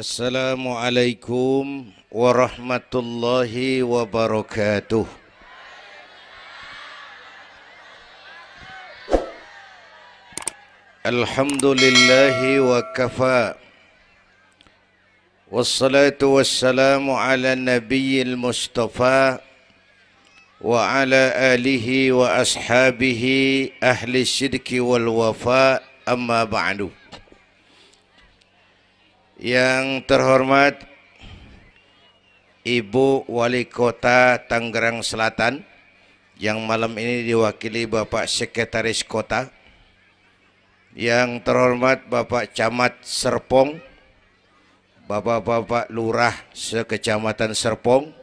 Assalamualaikum warahmatullahi wabarakatuh. Alhamdulillahi wa kafa. Wassalatu wassalamu ala nabiyyil mustafa wa ala alihi wa ashabihi ahli sidki wal wafa, amma ba'du. Yang terhormat Ibu Wali Kota Tangerang Selatan, yang malam ini diwakili Bapak Sekretaris Kota. Yang terhormat Bapak Camat Serpong, Bapak-bapak Lurah sekecamatan Serpong,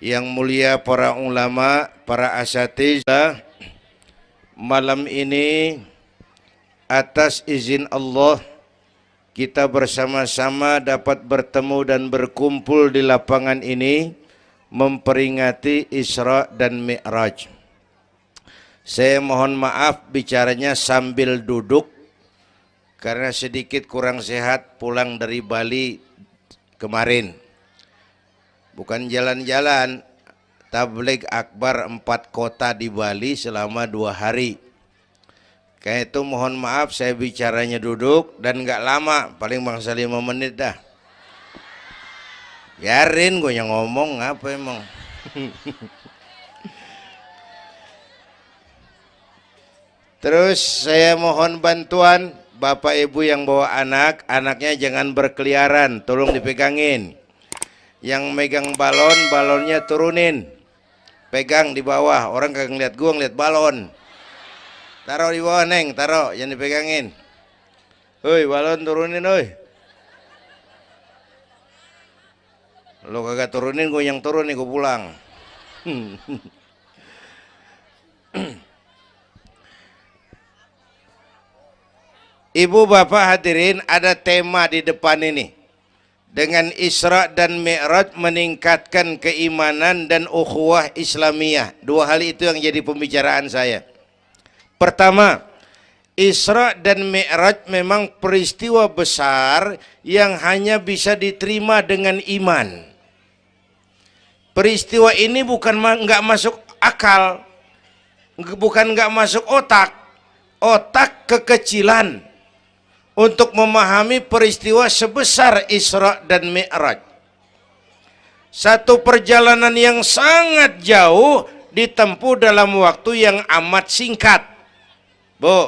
yang mulia para ulama, para asatidzah, malam ini atas izin Allah kita bersama-sama dapat bertemu dan berkumpul di lapangan ini memperingati Isra dan Mi'raj. Saya mohon maaf bicaranya sambil duduk karena sedikit kurang sehat pulang dari Bali kemarin. Bukan jalan-jalan, tabligh akbar 4 kota di Bali selama 2 hari. Kayak itu mohon maaf saya bicaranya duduk dan nggak lama, paling bangsa 5 menit dah. Biarin gue yang ngomong apa emang. Terus saya mohon bantuan Bapak Ibu yang bawa anak, anaknya jangan berkeliaran, tolong dipegangin. Yang megang balon, balonnya turunin. Pegang di bawah, orang kagak ngeliat gua, ngeliat balon. Taruh di bawah neng, taruh, jangan dipegangin. Hoi, balon turunin, hoi. Lo kagak turunin, gue yang turun nih, gue pulang. Ibu bapak hadirin, ada tema di depan ini. Dengan Isra dan Mi'raj meningkatkan keimanan dan ukhuwah Islamiyah. 2 hal itu yang jadi pembicaraan saya. Pertama, Isra dan Mi'raj memang peristiwa besar yang hanya bisa diterima dengan iman. Peristiwa ini bukan nggak masuk akal, bukan nggak masuk otak, otak kekecilan untuk memahami peristiwa sebesar Isra dan Mi'raj. Satu perjalanan yang sangat jauh ditempuh dalam waktu yang amat singkat. Bu,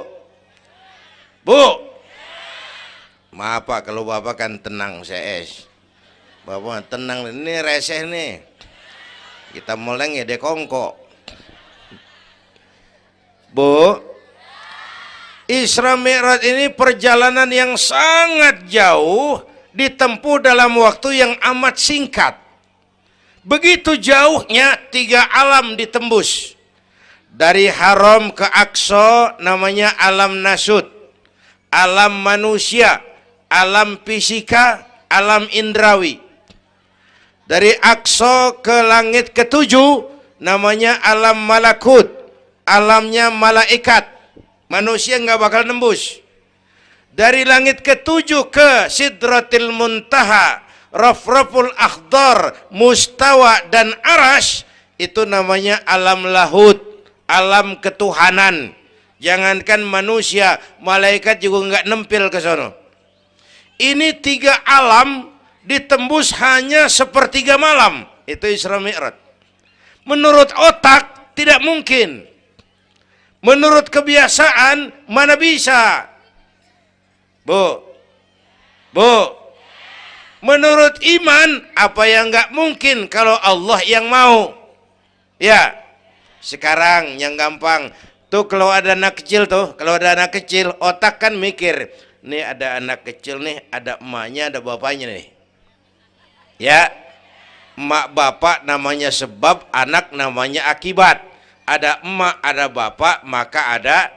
maaf Pak kalau Bapak kan tenang CS. Bapak tenang, ini reseh nih. Kita moleng ya dekongko. Bu, Isra Mi'raj ini perjalanan yang sangat jauh ditempuh dalam waktu yang amat singkat. Begitu jauhnya 3 alam ditembus. Dari haram ke Aqsa namanya alam nasut, alam manusia, alam fisika, alam indrawi. Dari Aqsa ke langit ke-7 namanya alam malakut, alamnya malaikat. Manusia nggak bakal nembus. Dari langit ke-7 ke Sidratil Muntaha, Rafraful Akhdar, Mustawa dan Arash, itu namanya alam lahut, alam ketuhanan. Jangankan manusia, malaikat juga nggak nempel ke sono. Ini 3 alam ditembus hanya sepertiga malam. Itu Isra Mi'raj. Menurut otak tidak mungkin. Menurut kebiasaan mana bisa? Bu, menurut iman apa yang nggak mungkin kalau Allah yang mau? Ya, sekarang yang gampang tuh kalau ada anak kecil tuh, kalau ada anak kecil otak kan mikir, nih ada anak kecil nih, ada emaknya, ada bapaknya nih. Ya, emak bapak namanya sebab, anak namanya akibat. Ada emak, ada bapak, maka ada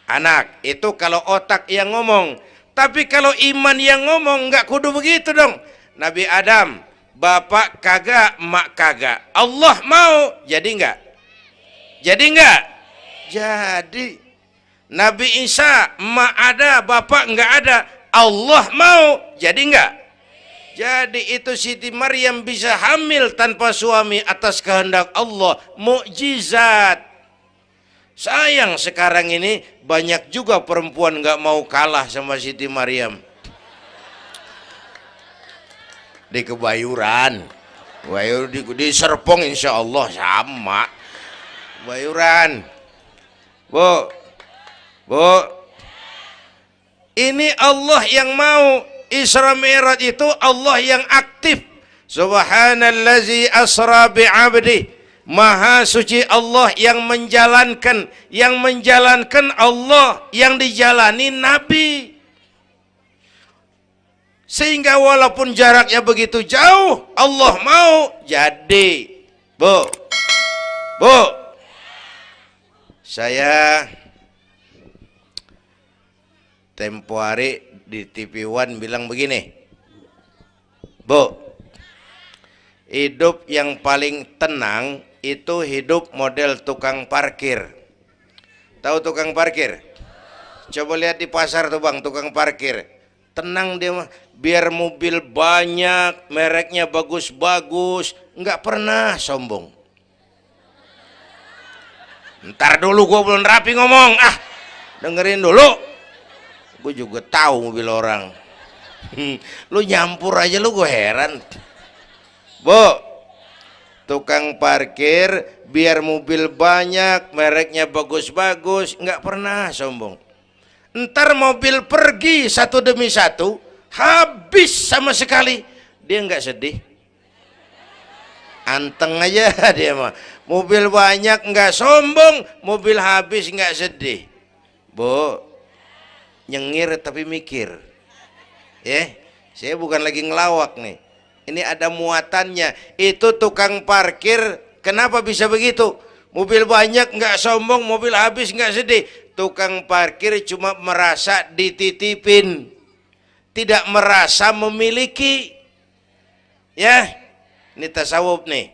anak. Itu kalau otak yang ngomong. Tapi kalau iman yang ngomong, nggak kudu begitu dong. Nabi Adam, bapak kagak, emak kagak. Allah mau, jadi nggak? Jadi nggak? Jadi. Nabi Isa, emak ada, bapak nggak ada. Allah mau, jadi nggak? Jadi itu Siti Maryam bisa hamil tanpa suami atas kehendak Allah, mukjizat. Sayang sekarang ini banyak juga perempuan nggak mau kalah sama Siti Maryam. Di Kebayuran, di Serpong insya Allah sama. Kebayuran, Bu, ini Allah yang mau. Isra Mi'raj itu Allah yang aktif. Subhanallazi asra bi'abdi. Maha suci Allah yang menjalankan Allah, yang dijalani Nabi. Sehingga walaupun jaraknya begitu jauh, Allah mau jadi. Bu, saya tempo hari di TV One bilang begini, Bu, hidup yang paling tenang itu hidup model tukang parkir. Tahu tukang parkir? Coba lihat di pasar tuh bang, tukang parkir. Tenang dia mah, biar mobil banyak, mereknya bagus-bagus, nggak pernah sombong. Ntar dulu gua belum rapi ngomong, dengerin dulu. Gue juga tahu mobil orang. Lu nyampur aja lu, gue heran. Bu, tukang parkir biar mobil banyak, mereknya bagus-bagus, nggak pernah sombong. Ntar mobil pergi satu demi satu, habis sama sekali, dia nggak sedih. Anteng aja dia mah. Mobil banyak nggak sombong, mobil habis nggak sedih. Bu, nyengir tapi mikir, ya. Saya bukan lagi ngelawak nih, ini ada muatannya. Itu tukang parkir kenapa bisa begitu? Mobil banyak nggak sombong, mobil habis nggak sedih. Tukang parkir cuma merasa dititipin, tidak merasa memiliki. Ya, ini tasawuf nih.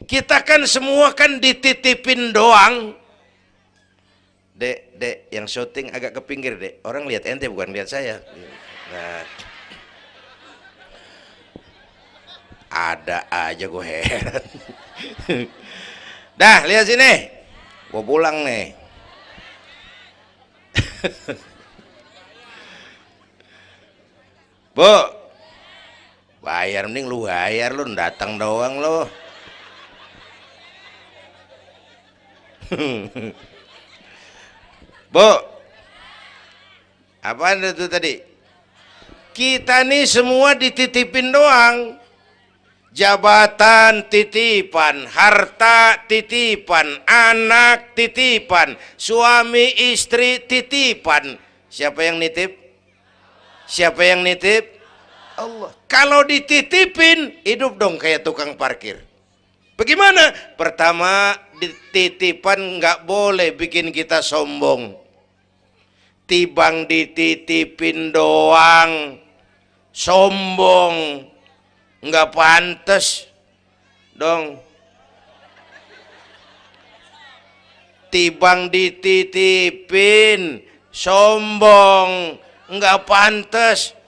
Kita kan semua kan dititipin doang. Dek, yang syuting agak ke pinggir, Dek. Orang lihat ente bukan lihat saya. Nah, ada aja gue heran. Dah, lihat sini. Gue pulang nih. Bu, bayar, mending lu bayar, lu datang doang lu. Bu, apa itu tadi? Kita nih semua dititipin doang. Jabatan titipan, harta titipan, anak titipan, suami istri titipan. Siapa yang nitip? Siapa yang nitip? Allah. Kalau dititipin, hidup dong kayak tukang parkir. Bagaimana? Pertama, titipan nggak boleh bikin kita sombong. Tibang dititipin doang, sombong, nggak pantas dong. Tibang dititipin, sombong, nggak pantas.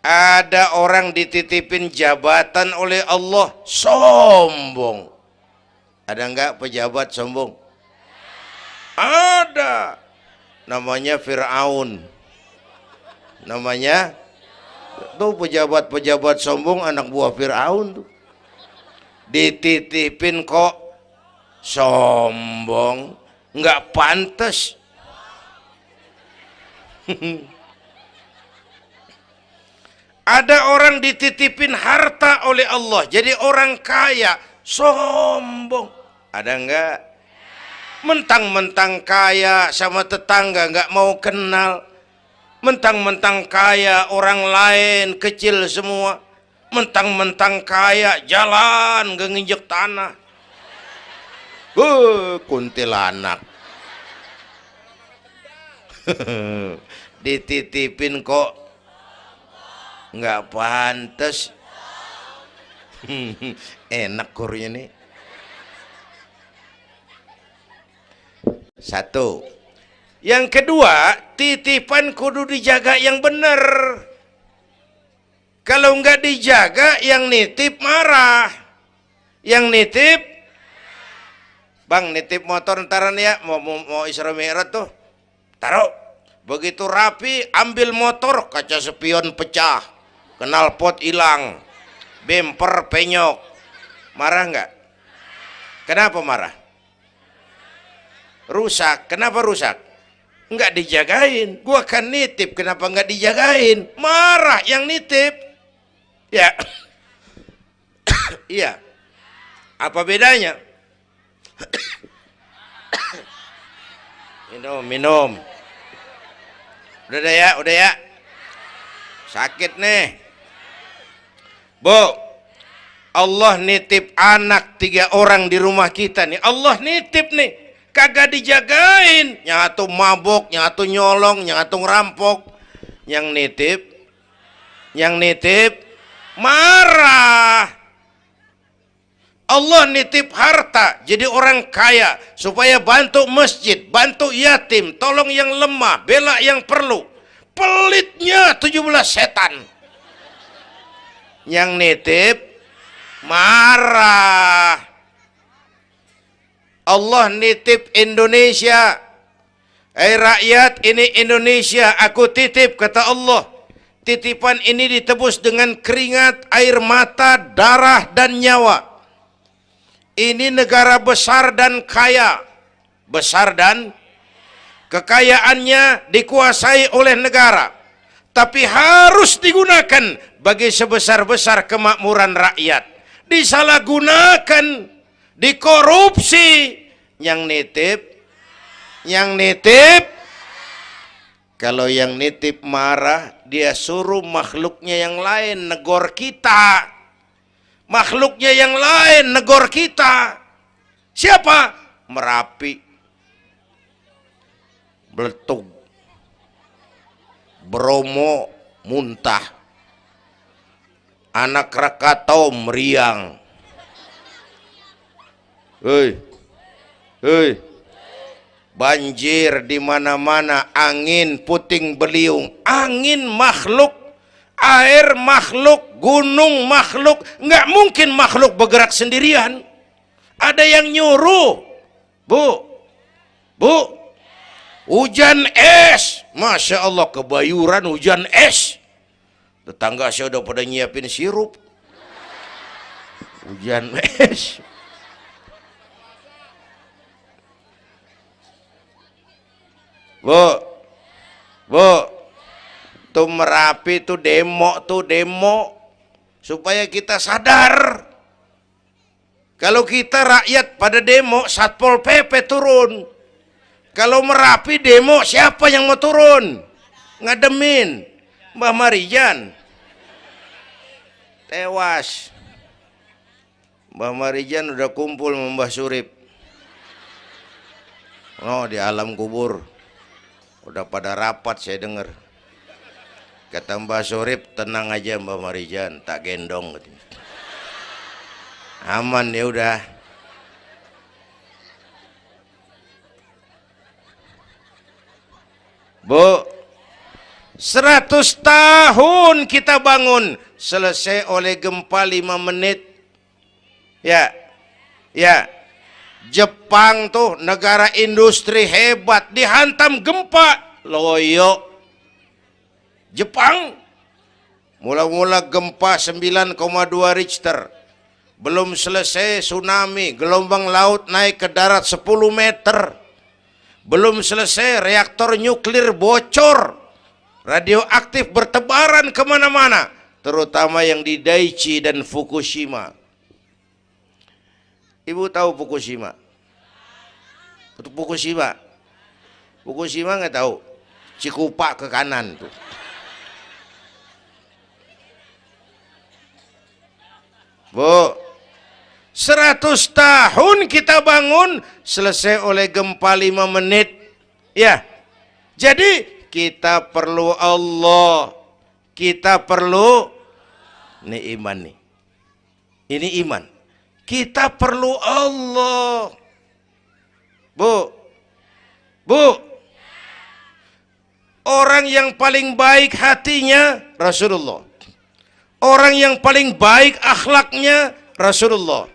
Ada orang dititipin jabatan oleh Allah, sombong. Ada enggak pejabat sombong? Ada. Namanya Fir'aun. Namanya tuh pejabat-pejabat sombong, anak buah Fir'aun tuh. Dititipin kok sombong, enggak pantas. Ada orang dititipin harta oleh Allah, jadi orang kaya, sombong. Ada enggak? Mentang-mentang kaya sama tetangga enggak mau kenal. Mentang-mentang kaya orang lain kecil semua. Mentang-mentang kaya jalan enggak nginjek tanah. Kuntilanak. Dititipin kok nggak pantas. Enak kurnya nih. Satu, Yang kedua, titipan kudu dijaga yang benar. Kalau nggak dijaga, yang nitip marah. Yang nitip, bang nitip motor ntaran ya, mau Isra Mi'raj tuh, taruh. Begitu rapi, ambil motor, kaca spion pecah, knalpot hilang, bemper penyok. Marah nggak? Kenapa marah? Rusak. Kenapa rusak? Nggak dijagain. Gua kan nitip, kenapa nggak dijagain? Marah yang nitip. Ya. Iya. Apa bedanya? Minum. Udah ya. Sakit nih. Bu, Allah nitip anak 3 orang di rumah kita nih. Allah nitip nih. Kagak dijagain, nyatu mabok, nyatu nyolong, nyatu ngerampok. Yang nitip marah. Allah nitip harta jadi orang kaya supaya bantu masjid, bantu yatim, tolong yang lemah, bela yang perlu. Pelitnya 17 setan. Yang nitip marah. Allah nitip Indonesia. Rakyat, ini Indonesia aku titip, kata Allah. Titipan ini ditebus dengan keringat, air mata, darah dan nyawa. Ini negara besar dan kaya. Besar dan kekayaannya dikuasai oleh negara. Tapi harus digunakan bagi sebesar-besar kemakmuran rakyat. Disalahgunakan, dikorupsi. Yang nitip, kalau yang nitip marah, dia suruh makhluknya yang lain negor kita. Makhluknya yang lain negor kita. Siapa? Merapi, Beletung, Bromo muntah, Anak Krakatau meriang. Hei, banjir di mana-mana, angin puting beliung, angin makhluk, air makhluk, gunung makhluk. Nggak mungkin makhluk bergerak sendirian. Ada yang nyuruh. Bu, hujan es, masya Allah, Kebayuran hujan es. Tetangga saya udah pada nyiapin sirup. Hujan es. Bu, tuh Merapi tuh demo supaya kita sadar. Kalau kita rakyat pada demo, Satpol PP turun. Kalau Merapi demo, siapa yang mau turun? Ngademin Mbah Marijan. Tewas. Mbah Marijan udah kumpul sama Mbah Surip. Oh, di alam kubur. Udah pada rapat saya dengar. Kata Mbah Surip, tenang aja Mbah Marijan, tak gendong. Aman ya udah. Bu, 100 tahun kita bangun, selesai oleh gempa 5 menit. Ya. Jepang tuh negara industri hebat, dihantam gempa, loyo. Jepang mula-mula gempa 9,2 Richter, belum selesai tsunami, gelombang laut naik ke darat 10 meter, belum selesai reaktor nuklir bocor, radioaktif bertebaran kemana-mana, terutama yang di Daiichi dan Fukushima. Ibu tahu Fukushima? Fukushima nggak tahu. Cikupa ke kanan tuh. Bu, 100 tahun kita bangun, selesai oleh gempa 5 menit. Ya, jadi kita perlu Allah. Kita perlu, ini iman nih. Ini iman. Kita perlu Allah. Bu, Orang yang paling baik hatinya Rasulullah. Orang yang paling baik akhlaknya Rasulullah.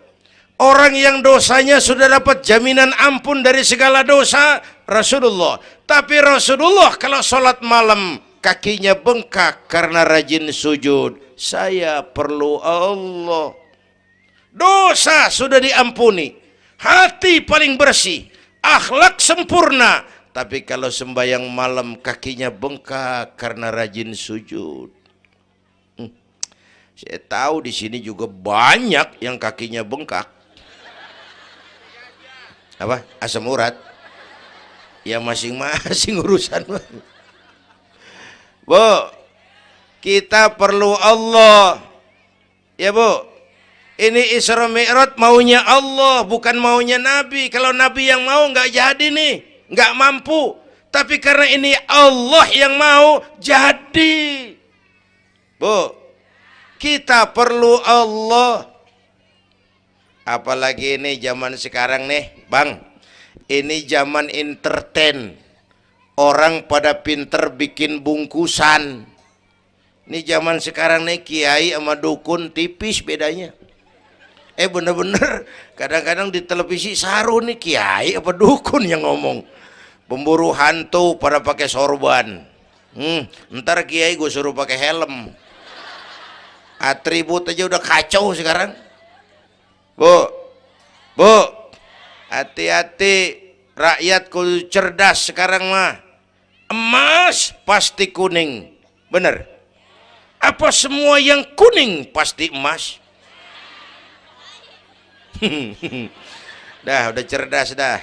Orang yang dosanya sudah dapat jaminan ampun dari segala dosa Rasulullah. Tapi Rasulullah kalau sholat malam kakinya bengkak karena rajin sujud. Saya perlu Allah. Dosa sudah diampuni, hati paling bersih, akhlak sempurna. Tapi kalau sembahyang malam kakinya bengkak karena rajin sujud. Saya tahu di sini juga banyak yang kakinya bengkak. Apa? Asam urat. Ya masing-masing urusan. Bu, kita perlu Allah. Ya Bu, ini Isra Mi'raj maunya Allah, bukan maunya Nabi. Kalau Nabi yang mau nggak jadi nih, nggak mampu. Tapi karena ini Allah yang mau, jadi. Bu, kita perlu Allah. Apalagi ini zaman sekarang nih, Bang. Ini zaman entertain. Orang pada pinter bikin bungkusan. Ini zaman sekarang nih, kiai sama dukun tipis bedanya. Bener-bener kadang-kadang di televisi saru nih, kiai apa dukun yang ngomong. Pemburu hantu pada pakai sorban. Ntar kiai gue suruh pakai helm. Atribut aja udah kacau sekarang. Bu, hati-hati, rakyat kudu cerdas sekarang mah. Emas pasti kuning, bener? Apa semua yang kuning pasti emas? Udah cerdas dah.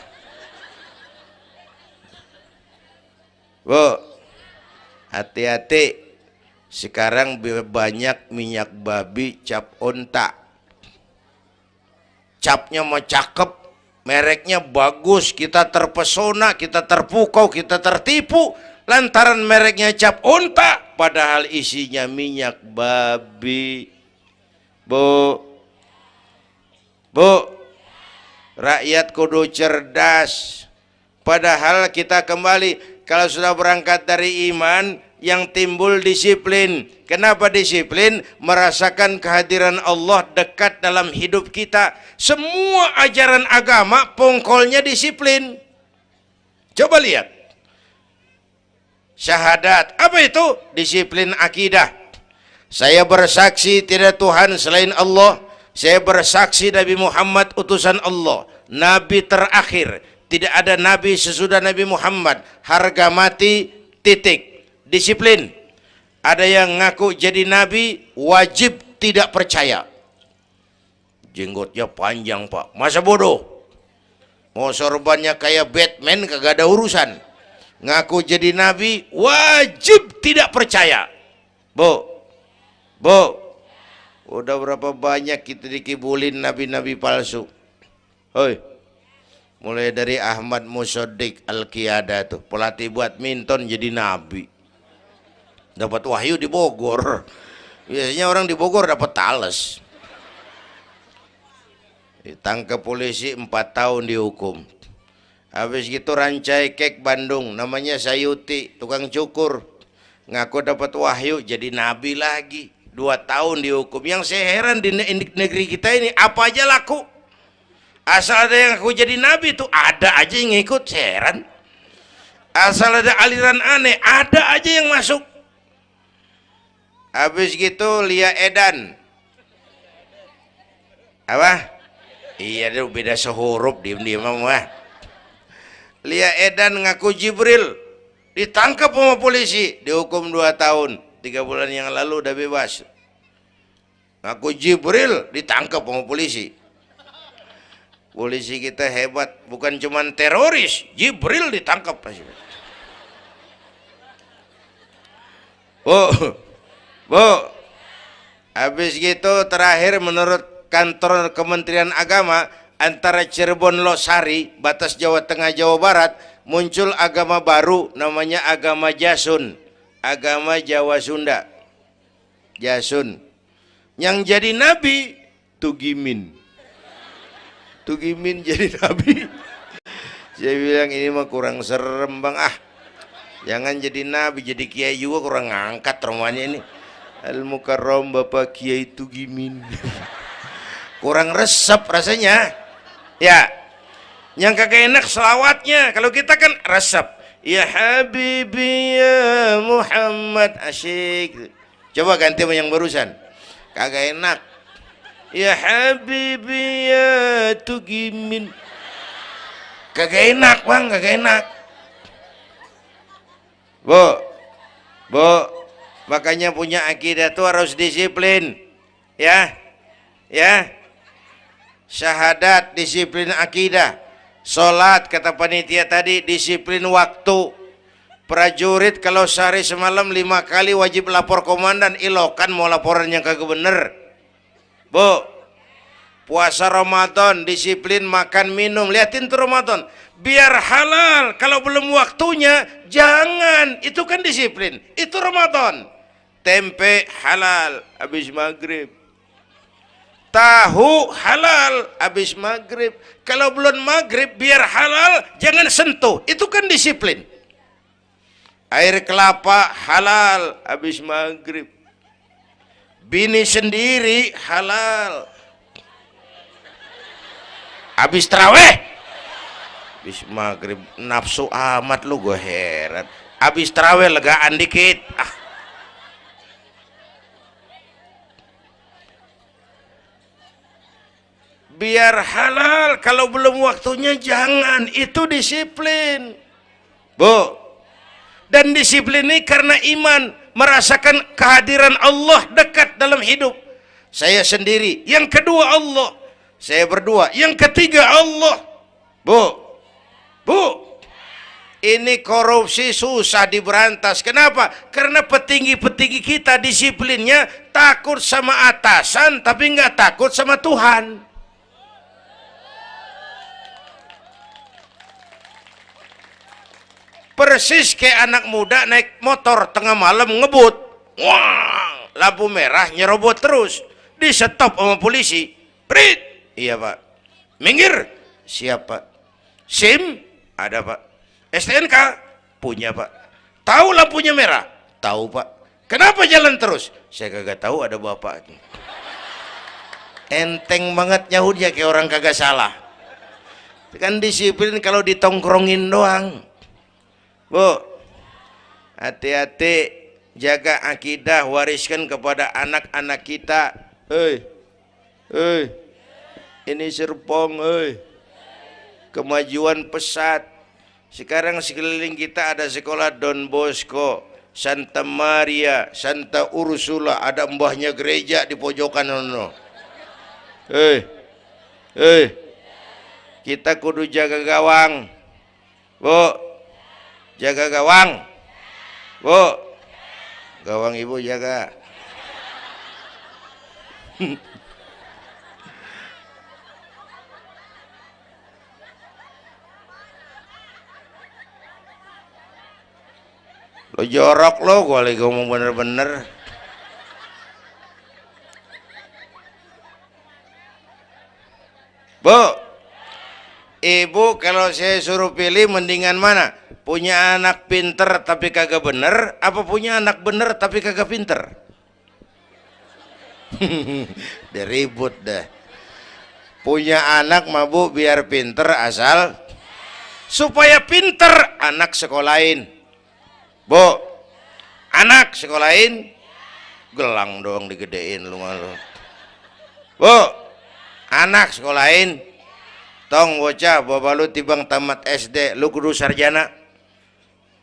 Bu, hati-hati. Sekarang banyak minyak babi cap onta. Capnya mah cakep, mereknya bagus, kita terpesona, kita terpukau, kita tertipu lantaran mereknya cap onta, padahal isinya minyak babi. Bu, rakyat kudu cerdas. Padahal kita kembali, kalau sudah berangkat dari iman, yang timbul disiplin. Kenapa disiplin? Merasakan kehadiran Allah dekat dalam hidup kita. Semua ajaran agama pongkolnya disiplin. Coba lihat. Syahadat, apa itu? Disiplin akidah. Saya bersaksi tidak Tuhan selain Allah. Saya bersaksi Nabi Muhammad utusan Allah, Nabi terakhir. Tidak ada Nabi sesudah Nabi Muhammad. Harga mati, titik. Disiplin. Ada yang ngaku jadi Nabi, wajib tidak percaya. Jenggotnya panjang Pak, masa bodoh. Mau sorbannya kayak Batman, kagak ada urusan. Ngaku jadi Nabi, wajib tidak percaya. Bu, udah berapa banyak kita dikibulin nabi-nabi palsu. Hoi, mulai dari Ahmad Musaddiq Al-Qiyada tuh, pelatih badminton jadi nabi. Dapat wahyu di Bogor. Biasanya orang di Bogor dapat tales. Ditangkap polisi 4 tahun dihukum. Habis gitu Rancai Kek Bandung, namanya Sayuti, tukang cukur, ngaku dapat wahyu jadi nabi lagi. 2 tahun dihukum. Yang saya heran di negeri kita ini, apa aja laku. Asal ada yang ngaku jadi nabi tuh ada aja yang ngikut, saya heran. Asal ada aliran aneh, ada aja yang masuk. Habis gitu Lia Edan. Apa? Iya, dia beda sehuruf, diem-diem mah. Lia Edan ngaku Jibril, ditangkap sama polisi, dihukum 2 tahun. 3 bulan yang lalu udah bebas. Ngaku Jibril, ditangkap sama polisi. Polisi kita hebat, bukan cuman teroris, Jibril ditangkap. Bu, habis gitu terakhir menurut kantor Kementerian Agama, antara Cirebon Losari, batas Jawa Tengah Jawa Barat, muncul agama baru namanya agama Jasun, agama Jawa Sunda. Jasun. Yang jadi nabi Tugimin. Tugimin jadi nabi. Saya bilang ini mah kurang serem Bang, Jangan jadi nabi, jadi kiai juga kurang ngangkat rumahnya ini. Al Mukarram Bapak Kiai Tugimin. Kurang resep rasanya. Ya. Yang kagak enak selawatnya. Kalau kita kan resep. Ya Habibi ya Muhammad, asyik. Coba ganti sama yang barusan. Kagak enak. Ya Habibi ya Tugimin. Kagak enak bang, kagak enak. Bu, makanya punya akidah tuh harus disiplin, ya, syahadat disiplin akidah, sholat kata panitia tadi disiplin waktu, prajurit kalau sehari semalam 5 kali wajib lapor komandan, ilokan mau laporan yang kagak bener. Bu, puasa Ramadan disiplin makan minum, liatin tuh Ramadan biar halal, kalau belum waktunya jangan, itu kan disiplin, itu Ramadan. Tempe halal habis maghrib, tahu halal habis maghrib, kalau belum maghrib biar halal jangan sentuh, itu kan disiplin. Air kelapa halal habis maghrib, bini sendiri halal habis taraweh, habis maghrib nafsu amat lu, gue heran. Habis taraweh legaan dikit, biar halal, kalau belum waktunya jangan, itu disiplin. Bu, dan disiplin ini karena iman, merasakan kehadiran Allah dekat dalam hidup. Saya sendiri, yang kedua Allah, saya berdua, yang ketiga Allah. Bu, ini korupsi susah diberantas. Kenapa? Karena petinggi-petinggi kita disiplinnya takut sama atasan, tapi nggak takut sama Tuhan. Persis kayak anak muda naik motor tengah malam ngebut, wah, lampu merah nyerobot terus, di stop sama polisi. Prit, iya pak. Minggir, siapa? SIM ada pak. STNK punya pak. Tahu lampunya merah? Tahu pak. Kenapa jalan terus? Saya kagak tahu, ada bapak. Enteng banget nyahutnya kayak orang kagak salah. Kan disiplin kalau ditongkrongin doang. Bu, hati-hati, jaga akidah, wariskan kepada anak-anak kita. Ini Serpong, kemajuan pesat. Sekarang sekeliling kita ada sekolah Don Bosco, Santa Maria, Santa Ursula, ada mbahnya gereja di pojokan ono. Kita kudu jaga gawang. Bu, jaga gawang. Bu, gawang ibu jaga. Lo jorok lo, gue lagi ngomong bener-bener. Bu, ibu kalau saya suruh pilih mendingan mana? Punya anak pinter tapi kagak bener, apa punya anak bener tapi kagak pinter? Udah ribut dah. Punya anak mah bu biar pinter, asal supaya pinter anak sekolahin. Bu, anak sekolahin, gelang doang digedein lu malu. Bu, anak sekolahin, tong bocah, bapak lu tibang tamat SD, lu kudu sarjana.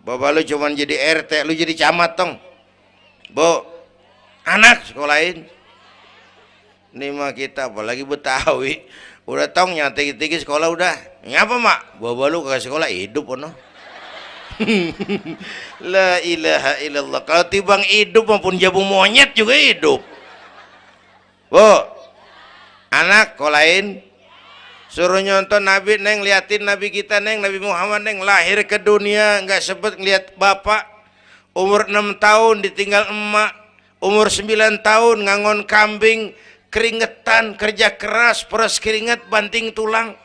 Bapak lu cuman jadi RT, lu jadi camat tong. Bu, anak sekolahin. Ini mah kita apalagi Betawi, udah tong nyantai-tinggi sekolah udah. Ngapa mak? Bapak lu kagak sekolah, hidup ono. La ilaha illallah. Kalau tibang hidup maupun jabu monyet juga hidup. Bu, anak sekolahin, suruh nyonton Nabi neng, liatin Nabi kita neng, Nabi Muhammad neng, lahir ke dunia nggak sempet ngeliat bapak, umur 6 tahun ditinggal emak, umur 9 tahun ngangon kambing, keringetan, kerja keras, peras keringat, banting tulang,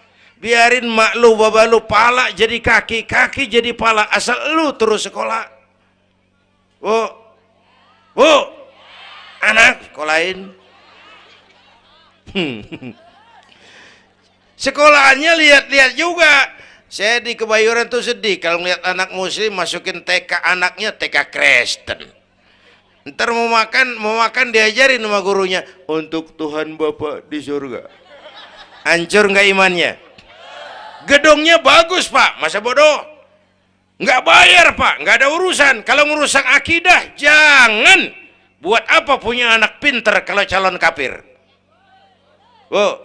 Biarin mak lu, baba lu, pala jadi kaki, kaki jadi pala, asal lu terus sekolah. Bu, anak sekolahin. Sekolahannya lihat-lihat juga. Saya di Kebayoran tuh sedih kalau lihat anak muslim masukin TK, anaknya TK Kristen. Ntar mau makan diajarin sama gurunya untuk Tuhan Bapa di surga. Hancur nggak imannya? Gedungnya bagus pak, masa bodoh? Nggak bayar pak, nggak ada urusan. Kalau merusak akidah jangan. Buat apa punya anak pinter kalau calon kafir? Bu,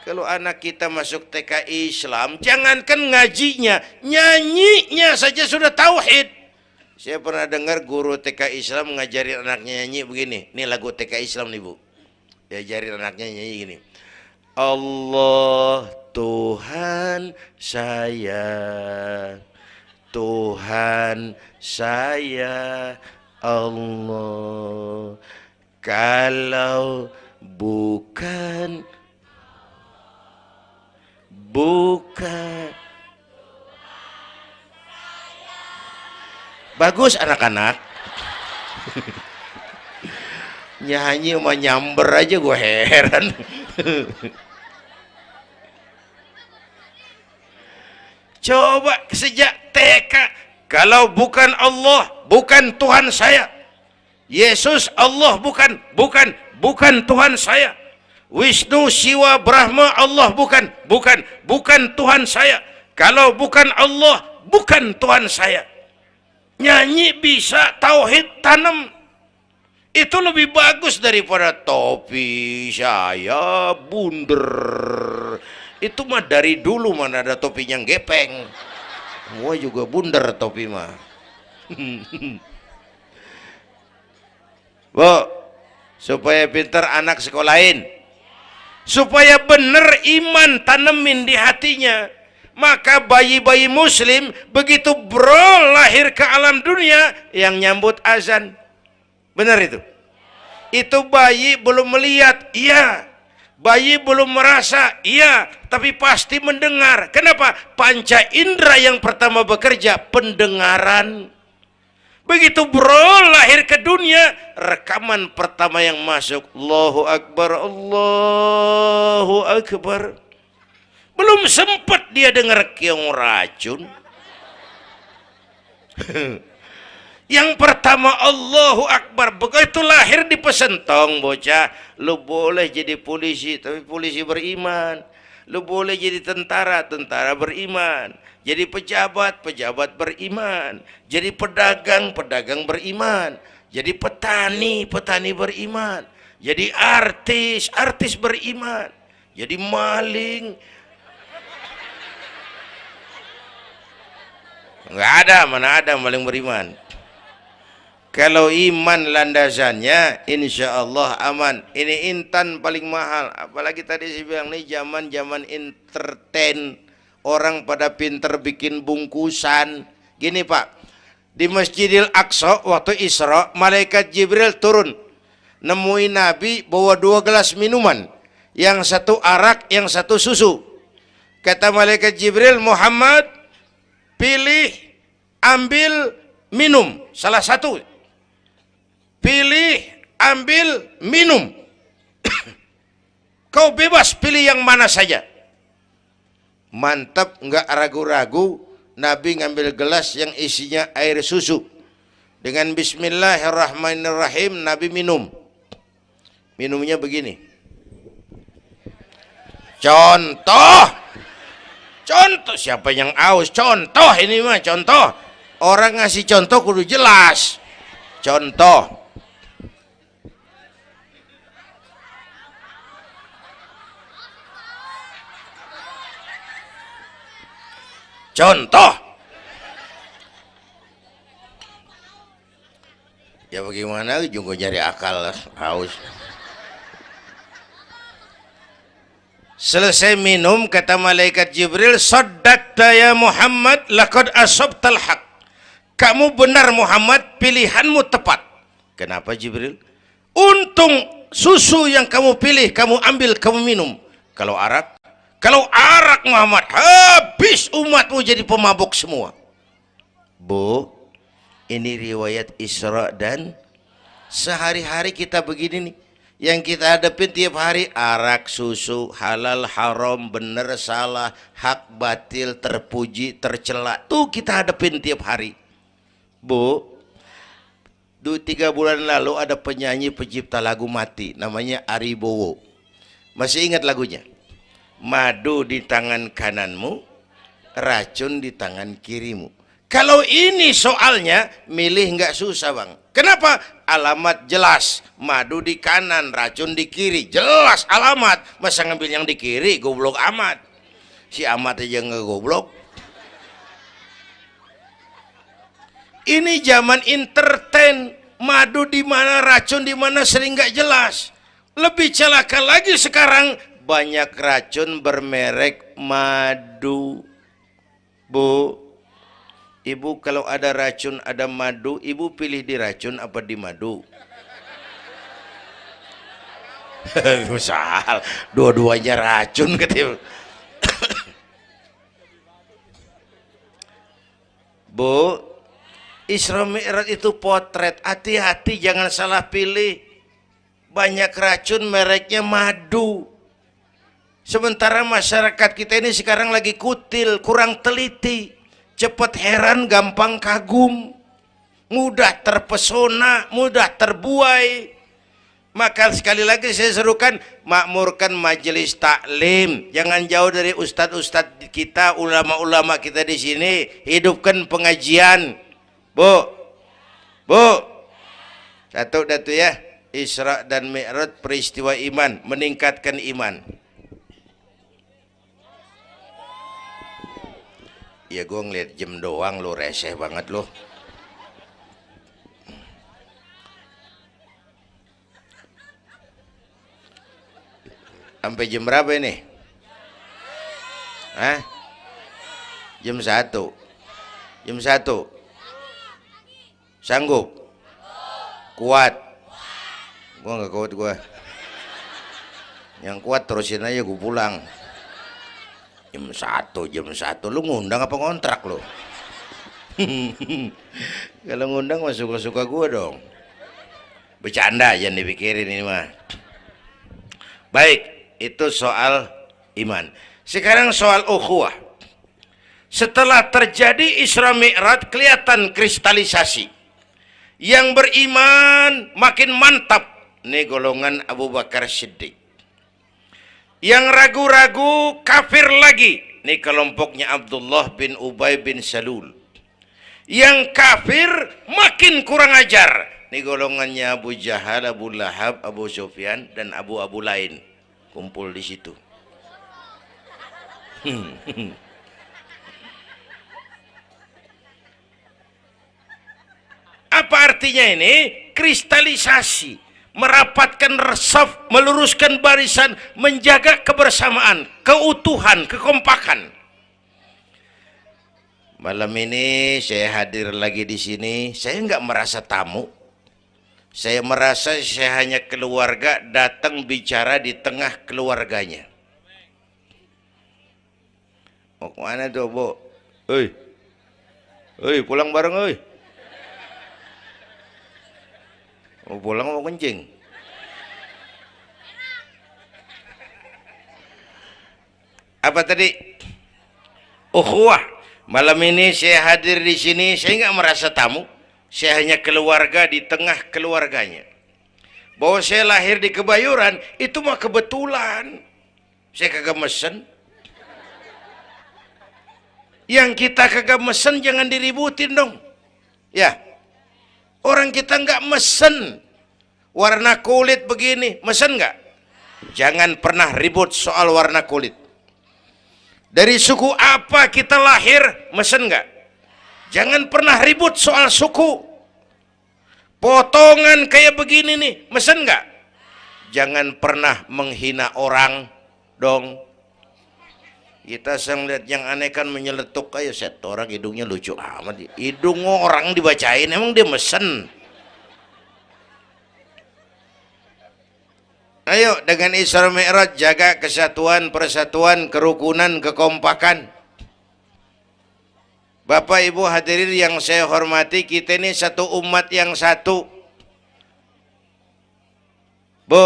kalau anak kita masuk TK Islam, jangankan ngajinya, nyanyinya saja sudah tauhid. Saya pernah dengar guru TK Islam ngajarin anaknya nyanyi begini. Ini lagu TK Islam nih bu. Diajarin anaknya nyanyi gini. Allah Tuhan saya, Tuhan saya Allah. Kalau bukan bagus anak-anak. Nyanyi sama nyamber aja gue heran. Coba sejak TK, kalau bukan Allah, bukan Tuhan saya. Yesus Allah bukan Tuhan saya. Wisnu, Siwa, Brahma, Allah bukan Tuhan saya. Kalau bukan Allah, bukan Tuhan saya. Nyanyi bisa, tauhid tanam. Itu lebih bagus daripada topi saya bunder. Itu mah dari dulu mana ada topinya gepeng. Semua juga bunder topi mah. Bu, supaya pintar anak sekolahin, supaya bener iman tanemin di hatinya. Maka bayi-bayi muslim begitu bro lahir ke alam dunia yang nyambut azan. Benar itu? Itu bayi belum melihat, iya. Bayi belum merasa, iya, tapi pasti mendengar. Kenapa? Panca indera yang pertama bekerja, pendengaran. Begitu bro lahir ke dunia, rekaman pertama yang masuk, Allahu Akbar, Allahu Akbar. Belum sempat dia dengar keong racun. Yang pertama Allahu Akbar. Begitu lahir di pesentong bocah, lu boleh jadi polisi, tapi polisi beriman. Lu boleh jadi tentara, tentara beriman. Jadi pejabat, pejabat beriman. Jadi pedagang, pedagang beriman. Jadi petani, petani beriman. Jadi artis, artis beriman. Jadi maling. Enggak ada, mana ada maling beriman. Kalau iman landasannya, insya Allah aman. Ini intan paling mahal. Apalagi tadi saya bilang nih zaman entertain. Orang pada pinter bikin bungkusan. Gini pak, di Masjidil Aqsa waktu Isra, malaikat Jibril turun, nemuin Nabi bawa 2 gelas minuman. Yang satu arak, yang satu susu. Kata malaikat Jibril, Muhammad, pilih, ambil, minum. Salah satu. Pilih, ambil, minum. Kau bebas pilih yang mana saja. Mantap, nggak ragu-ragu. Nabi ngambil gelas yang isinya air susu. Dengan bismillahirrahmanirrahim, Nabi minum. Minumnya begini. Contoh. Contoh, siapa yang aus? Contoh ini mah, contoh. Orang ngasih contoh kudu jelas. Contoh. Contoh. Ya bagaimana juga nyari akal haus. Selesai minum kata malaikat Jibril, saddaqta ya Muhammad laqad asabtal haq. Kamu benar Muhammad, pilihanmu tepat. Kenapa Jibril? Untung susu yang kamu pilih, kamu ambil, kamu minum. Kalau arak, Kalau arak Muhammad, habis umatmu jadi pemabuk semua. Bu, ini riwayat Isra dan sehari-hari kita begini nih. Yang kita hadapin tiap hari arak, susu, halal, haram, benar, salah, hak, batil, terpuji, tercela. Tuh kita hadapin tiap hari. Bu, 3 bulan lalu ada penyanyi pencipta lagu mati, namanya Ari Bowo. Masih ingat lagunya? Madu di tangan kananmu, racun di tangan kirimu. Kalau ini soalnya milih nggak susah bang. Kenapa? Alamat jelas. Madu di kanan, racun di kiri. Jelas alamat. Masa ngambil yang di kiri, goblok amat. Si amat aja nggak goblok. Ini zaman entertain. Madu di mana, racun di mana sering nggak jelas. Lebih celaka lagi sekarang banyak racun bermerek madu. Bu, ibu kalau ada racun ada madu, ibu pilih di racun apa di madu? Misal dua-duanya racun gitu. Bu, Isra Mi'raj itu potret, hati-hati jangan salah pilih. Banyak racun mereknya madu. Sementara masyarakat kita ini sekarang lagi kutil, kurang teliti, cepat heran, gampang kagum, mudah terpesona, mudah terbuai. Maka sekali lagi saya serukan, makmurkan majelis taklim, jangan jauh dari ustadz-ustadz kita, ulama-ulama kita di sini, hidupkan pengajian. Bu, satu datu ya, Isra dan Mi'raj peristiwa iman, meningkatkan iman. Ya gue ngeliat jam doang lo, reseh banget lo. Sampai jam berapa ini? Hah? Jam 1. Jam 1. Sanggup? Kuat? Gue gak kuat gue. Yang kuat terusin aja gue pulang. Jam 1 lu ngundang apa ngontrak lu? Kalau ngundang mah suka-suka gue dong. Bercanda jangan dipikirin ini mah. Baik, itu soal iman. Sekarang soal ukhuwah. Setelah terjadi Isra Mi'raj kelihatan kristalisasi. Yang beriman makin mantap. Ini golongan Abu Bakar Siddiq. Yang ragu-ragu kafir lagi. Ini kelompoknya Abdullah bin Ubay bin Salul. Yang kafir makin kurang ajar. Ini golongannya Abu Jahal, Abu Lahab, Abu Sufyan dan Abu lain. Kumpul di situ. Apa artinya ini? Kristalisasi. Merapatkan resaf, meluruskan barisan, menjaga kebersamaan, keutuhan, kekompakan. Malam ini saya hadir lagi di sini. Saya nggak merasa tamu. Saya merasa saya hanya keluarga datang bicara di tengah keluarganya. Mau kemana tuh, Bu? Pulang bareng, oi. Mau pulang mau kencing? Apa tadi? Ukhuwah. Malam ini saya hadir di sini, saya nggak merasa tamu. Saya hanya keluarga di tengah keluarganya. Bahwa saya lahir di Kebayoran itu mah kebetulan. Saya kagak mesen. Yang kita kagak mesen jangan diributin dong. Ya. Orang kita nggak mesen warna kulit begini, mesen nggak? Jangan pernah ribut soal warna kulit. Dari suku apa kita lahir, mesen nggak? Jangan pernah ribut soal suku. Potongan kayak begini nih, mesen nggak? Jangan pernah menghina orang dong. Kita sang lihat yang aneh kan menyeletuk kayak set orang hidungnya lucu amat. Hidung orang dibacain emang dia mesen. Ayo dengan Isra Mi'raj jaga kesatuan, persatuan, kerukunan, kekompakan. Bapak Ibu hadirin yang saya hormati, kita ini satu umat yang satu. Bu,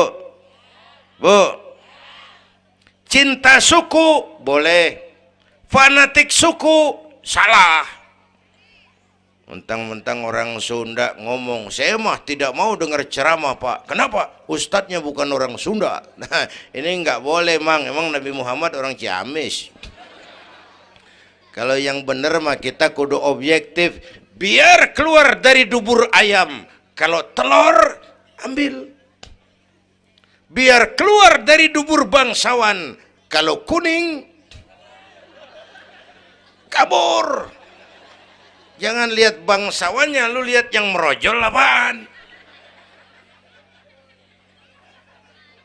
cinta suku boleh, fanatik suku salah. Mentang-mentang orang Sunda ngomong, saya mah tidak mau dengar ceramah Pak. Kenapa? Ustadznya bukan orang Sunda. Nah, ini nggak boleh Mang. Emang Nabi Muhammad orang Ciamis. Kalau yang benar mah kita kudu objektif. Biar keluar dari dubur ayam. Kalau telur, ambil. Biar keluar dari dubur bangsawan. Kalau kuning, kabur. Jangan lihat bangsawannya, lu lihat yang merojol apaan.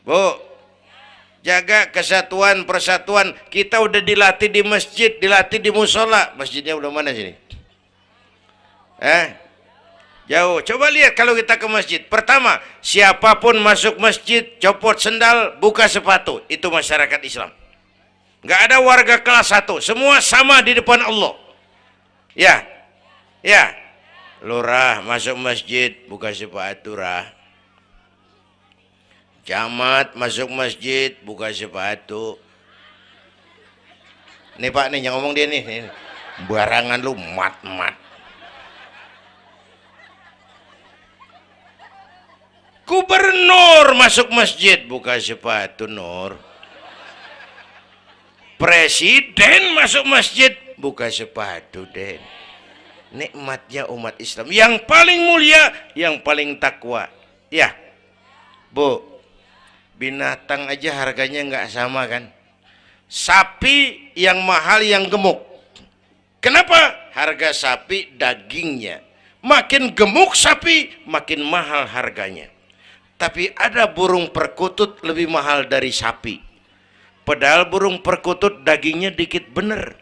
Bu, jaga kesatuan, persatuan. Kita udah dilatih di masjid, dilatih di musola. Masjidnya udah mana sini? Jauh. Coba lihat kalau kita ke masjid. Pertama, siapapun masuk masjid, copot sendal, buka sepatu. Itu masyarakat Islam. Nggak ada warga kelas 1. Semua sama di depan Allah. Ya, lurah masuk masjid, buka sepatu rah. Camat masuk masjid, buka sepatu. Nih Pak nih yang ngomong dia nih. Barangan lu mat. Gubernur masuk masjid, buka sepatu Nur. Presiden masuk masjid, buka sepatu Den. Nikmatnya umat Islam yang paling mulia, yang paling takwa. Ya, Bu, binatang aja harganya nggak sama kan? Sapi yang mahal yang gemuk. Kenapa? Harga sapi dagingnya. Makin gemuk sapi, makin mahal harganya. Tapi ada burung perkutut lebih mahal dari sapi. Padahal burung perkutut dagingnya dikit bener.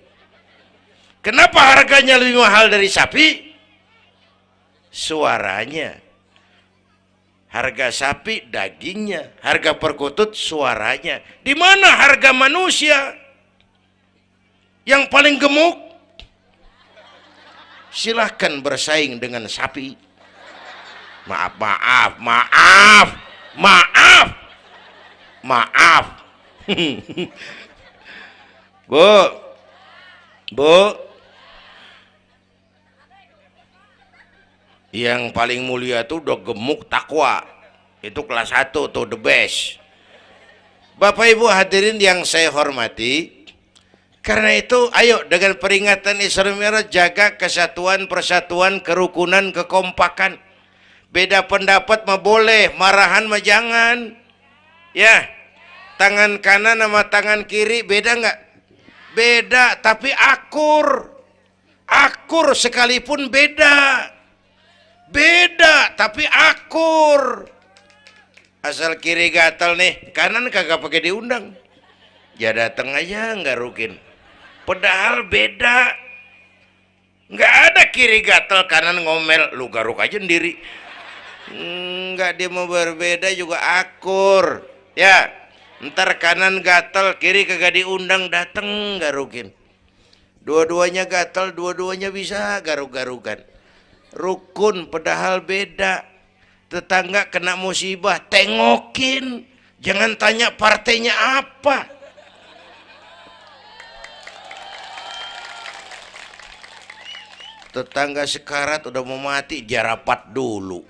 Kenapa harganya lebih mahal dari sapi? Suaranya. Harga sapi dagingnya, harga perkutut suaranya. Di mana harga manusia yang paling gemuk? Silahkan bersaing dengan sapi. Maaf. Bu, yang paling mulia tuh udah gemuk takwa. Itu kelas 1 tuh the best. Bapak Ibu hadirin yang saya hormati, karena itu ayo dengan peringatan Isra Mi'raj jaga kesatuan, persatuan, kerukunan, kekompakan. Beda pendapat mah boleh, marahan mah jangan. Ya, tangan kanan sama tangan kiri beda nggak? Beda, tapi akur. Akur sekalipun beda. Beda, tapi akur. Asal kiri gatal nih, kanan kagak pakai diundang. Ya datang aja nggak rukin. Padahal beda. Nggak ada kiri gatal kanan ngomel, lu garuk aja sendiri. Nggak, dia mau berbeda juga akur. Ya, ntar kanan gatal, kiri kagak diundang, dateng garukin. Dua-duanya gatal, dua-duanya bisa garuk-garukan. Rukun padahal beda. Tetangga kena musibah, tengokin. Jangan tanya partainya apa. Tetangga sekarat udah mau mati, dia rapat dulu.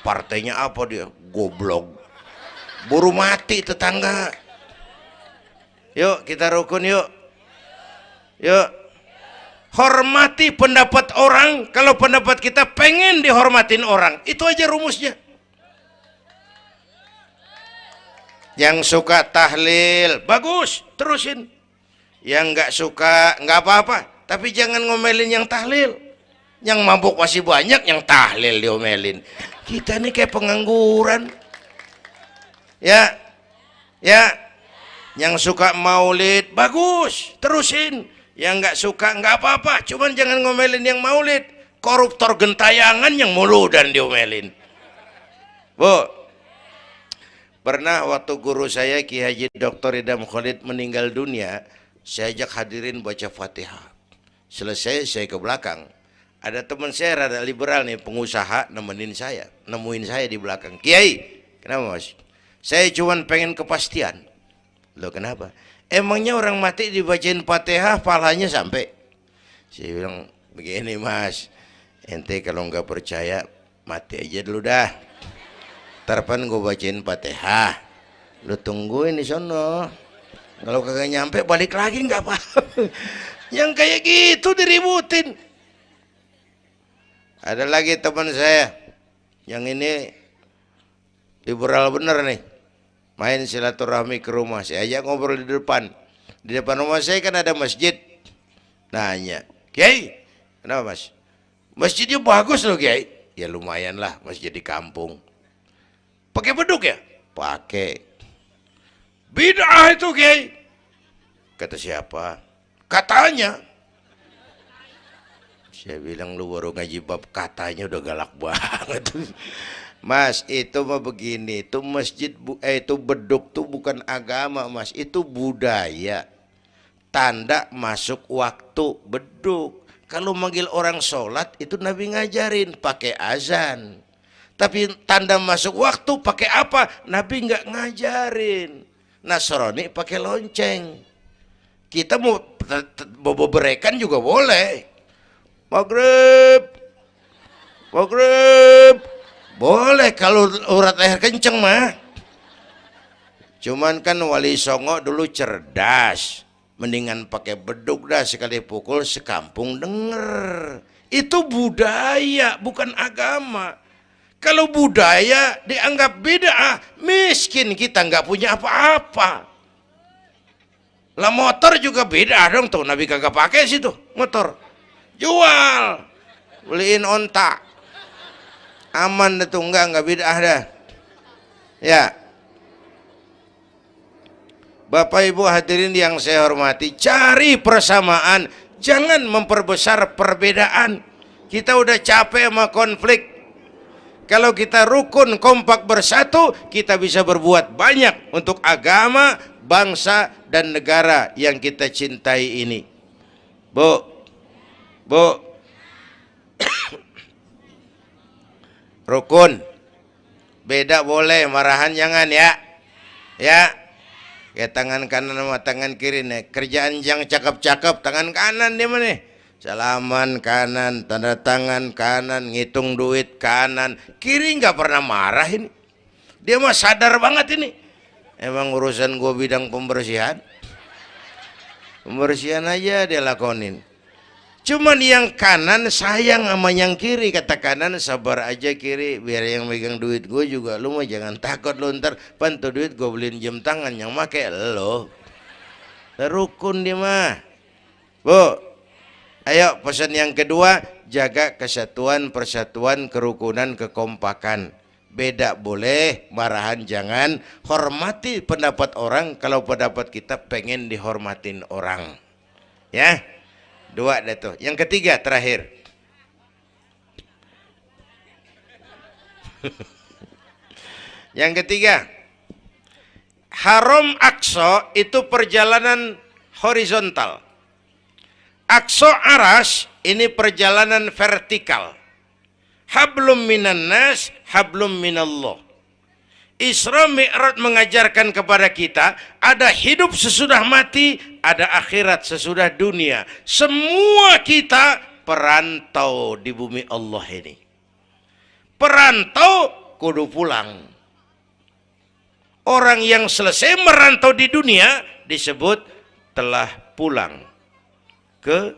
Partainya apa dia? Goblok. Buru mati tetangga. Yuk kita rukun yuk. Hormati pendapat orang. Kalau pendapat kita pengen dihormatin orang, itu aja rumusnya. Yang suka tahlil bagus, terusin. Yang nggak suka nggak apa-apa, tapi jangan ngomelin yang tahlil. Yang mabuk masih banyak, yang tahlil diomelin. Kita ini kayak pengangguran. Ya. Yang suka maulid bagus, terusin. Yang nggak suka nggak apa-apa, cuman jangan ngomelin yang maulid. Koruptor gentayangan yang mulu dan diomelin. Bu, Pernah waktu guru saya Ki Haji Dr. Idam Khalid meninggal dunia, saya ajak hadirin baca Fatihah. Selesai saya ke belakang. Ada teman saya rada liberal nih, pengusaha nemuin saya di belakang. Kiai, kenapa mas? Saya cuma pengen kepastian. Loh kenapa? Emangnya orang mati dibacain Fatihah pahalanya sampai? Saya bilang begini mas, ente kalau nggak percaya mati aja dulu dah. Tarpan gue bacain Fatihah, lu tungguin di sono. Kalau kagak nyampe balik lagi nggak apa. Yang kayak gitu diributin. Ada lagi teman saya, yang ini liberal bener nih, main silaturahmi ke rumah. Saya ajak ngobrol di depan. Di depan rumah saya kan ada masjid. Nanya, Kiai, kenapa mas? Masjidnya bagus loh Kiai. Ya lumayan lah, masjid di kampung. Pakai beduk ya? Pakai. Bid'ah itu Kiai. Kata siapa? Katanya. Saya bilang lu baru ngaji bab katanya udah galak banget. Mas, itu mah begini, itu masjid itu beduk tuh bukan agama mas, itu budaya. Tanda masuk waktu beduk. Kalau manggil orang sholat itu Nabi ngajarin pakai azan. Tapi tanda masuk waktu pakai apa? Nabi nggak ngajarin. Nasrani pakai lonceng. Kita mau bobo berekan juga boleh. Maghrib, maghrib, boleh kalau urat leher kenceng mah. Cuman kan Wali Songo dulu cerdas, mendingan pakai beduk dah, sekali pukul sekampung denger. Itu budaya bukan agama. Kalau budaya dianggap bid'ah, miskin kita nggak punya apa-apa. Lah motor juga bid'ah dong tuh, Nabi kagak pakai situ motor. Jual, beliin onta, aman itu nggak bid'ah dah. Ya, Bapak Ibu hadirin yang saya hormati, cari persamaan, jangan memperbesar perbedaan. Kita udah capek sama konflik. Kalau kita rukun kompak bersatu, kita bisa berbuat banyak untuk agama, bangsa, dan negara yang kita cintai ini. Bu, rukun, beda boleh, marahan jangan ya. Ya, kayak tangan kanan sama tangan kiri nih. Kerjaan yang cakep-cakep, tangan kanan dia mana? Salaman kanan, tanda tangan kanan, ngitung duit kanan. Kiri nggak pernah marah ini. Dia mah sadar banget ini. Emang urusan gue bidang pembersihan. Pembersihan aja dia lakonin. Cuman yang kanan sayang sama yang kiri. Kata kanan sabar aja kiri, biar yang megang duit gue juga. Lu mah jangan takut lu ntar pantu duit gue beliin jam tangan yang make lo. Rukun dia mah. Bu, ayo pesan yang kedua, jaga kesatuan, persatuan, kerukunan, kekompakan. Beda boleh, marahan jangan. Hormati pendapat orang kalau pendapat kita pengen dihormatin orang. Ya, dua dah tuh. Yang ketiga terakhir. Yang ketiga, Haram Aqsa itu perjalanan horizontal. Aqsa Aras ini perjalanan vertikal. Hablum minan nas, hablum minallah. Isra Mi'raj mengajarkan kepada kita ada hidup sesudah mati, ada akhirat sesudah dunia. Semua kita perantau di bumi Allah ini. Perantau kudu pulang. Orang yang selesai merantau di dunia disebut telah pulang ke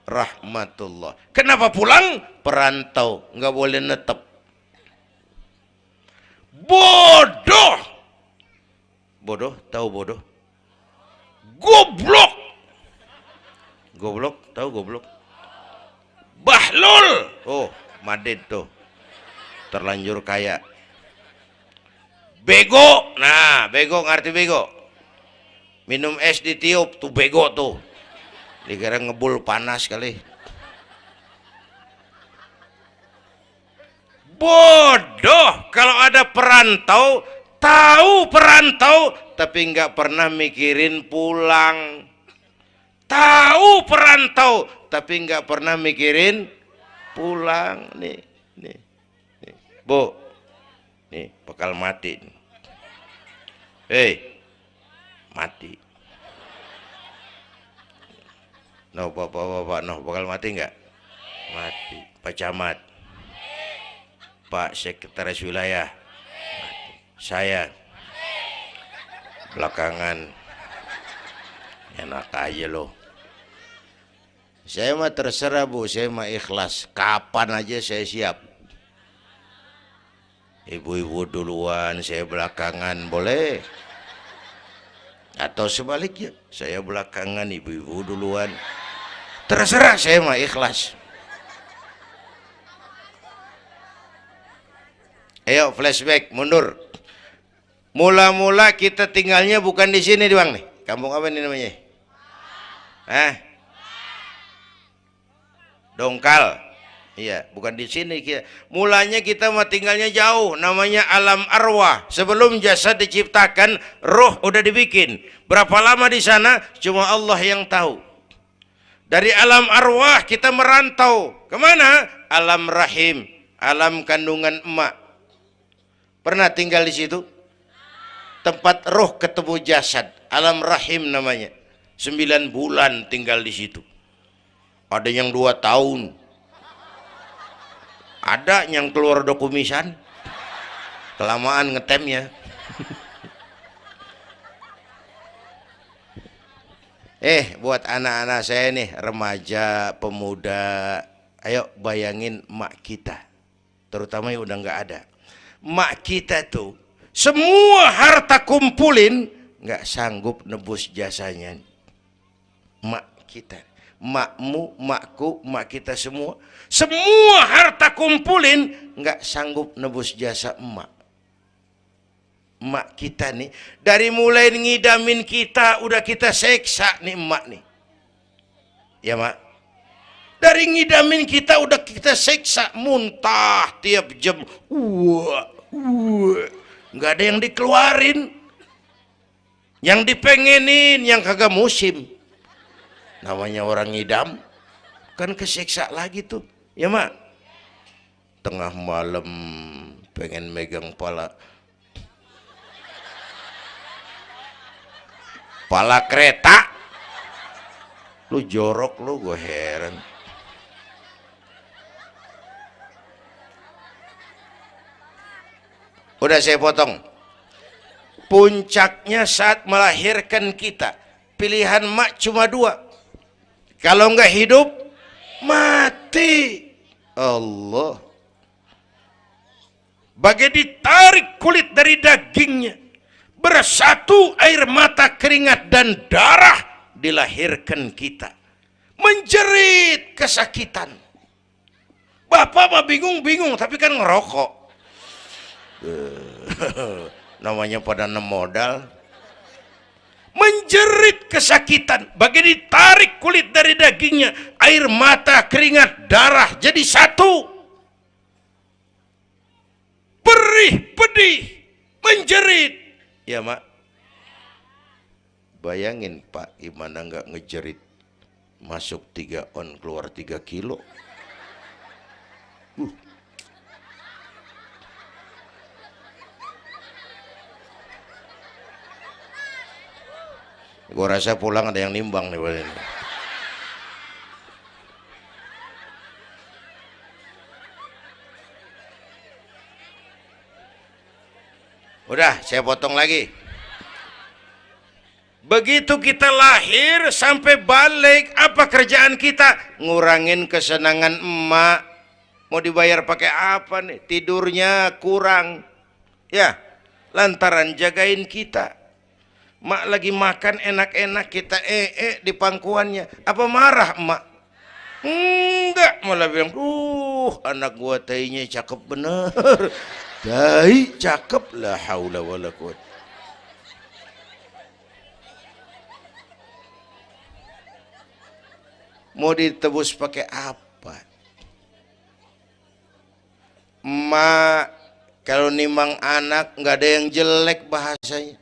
rahmatullah. Kenapa pulang? Perantau, nggak boleh netep. Bodoh. Bodoh, tahu bodoh? Goblok. Goblok, tahu goblok? Bahlul. Oh, Madid tuh. Terlanjur kaya. Bego. Nah, bego ngerti bego? Minum es ditiup tuh bego tuh. Dikira ngebul panas kali. Bodoh. Kalau ada perantau, Tahu perantau tapi nggak pernah mikirin pulang. Tahu perantau tapi nggak pernah mikirin pulang. Nih, nih, nih. Bu, nih bakal mati. Hei, mati. No, bapak, no, bakal mati nggak? Mati. Pak Camat, Pak Sekretaris Wilayah, saya belakangan enak aja loh. Saya mah terserah Bu, saya mah ikhlas. Kapan aja saya siap. Ibu-ibu duluan, saya belakangan, boleh. Atau sebaliknya, saya belakangan, ibu-ibu duluan. Terserah, saya mah ikhlas. Ayo flashback, mundur. Mula-mula kita tinggalnya bukan di sini Bang nih. Kampung apa ini namanya? Dongkal. Iya, bukan di sini kita. Mulanya kita mah tinggalnya jauh, namanya alam arwah. Sebelum jasad diciptakan, roh udah dibikin. Berapa lama di sana? Cuma Allah yang tahu. Dari alam arwah kita merantau kemana? Alam rahim, alam kandungan emak. Pernah tinggal di situ? Tempat roh ketemu jasad, alam rahim namanya. 9 bulan tinggal di situ. Ada yang 2 tahun. Ada yang keluar dokumisan. Kelamaan ngetemnya. Buat anak-anak saya nih, remaja, pemuda, ayo bayangin emak kita. Terutama yang udah nggak ada. Emak kita tuh semua harta kumpulin nggak sanggup nebus jasanya. Emak kita, emakmu, emakku, emak kita semua harta kumpulin nggak sanggup nebus jasa emak. Emak kita nih dari mulai ngidamin kita udah kita seksa nih emak nih. Ya mak, dari ngidamin kita udah kita seksa, muntah tiap jam. Nggak ada yang dikeluarin, yang dipengenin, yang kagak musim. Namanya orang ngidam kan kesiksa lagi tuh, ya mak. Tengah malam pengen megang pala kereta, lu jorok lu, gue heran. Udah saya potong. Puncaknya saat melahirkan kita, pilihan mak cuma 2. Kalau nggak hidup, mati. Allah. Bagai ditarik kulit dari dagingnya, bersatu air mata, keringat dan darah, dilahirkan kita. Menjerit kesakitan. Bapak mah bingung-bingung, tapi kan ngerokok. Namanya pada modal. Menjerit kesakitan, bagai ditarik kulit dari dagingnya, air mata, keringat, darah jadi satu. Perih, pedih, menjerit. Ya mak, bayangin Pak, gimana nggak ngejerit. Masuk 3 on, keluar 3 kilo. Gue rasa pulang ada yang nimbang nih. Udah, saya potong lagi. Begitu kita lahir sampai balik, apa kerjaan kita? Ngurangin kesenangan emak. Mau dibayar pakai apa nih? Tidurnya kurang. Ya, lantaran jagain kita. Mak lagi makan enak-enak, kita di pangkuannya. Apa marah emak? Enggak, malah bilang, anak gua tainya cakep bener. Tai cakep, la haula wala quwwata. Mau ditebus pakai apa? Emak Kalau nimang anak nggak ada yang jelek bahasanya.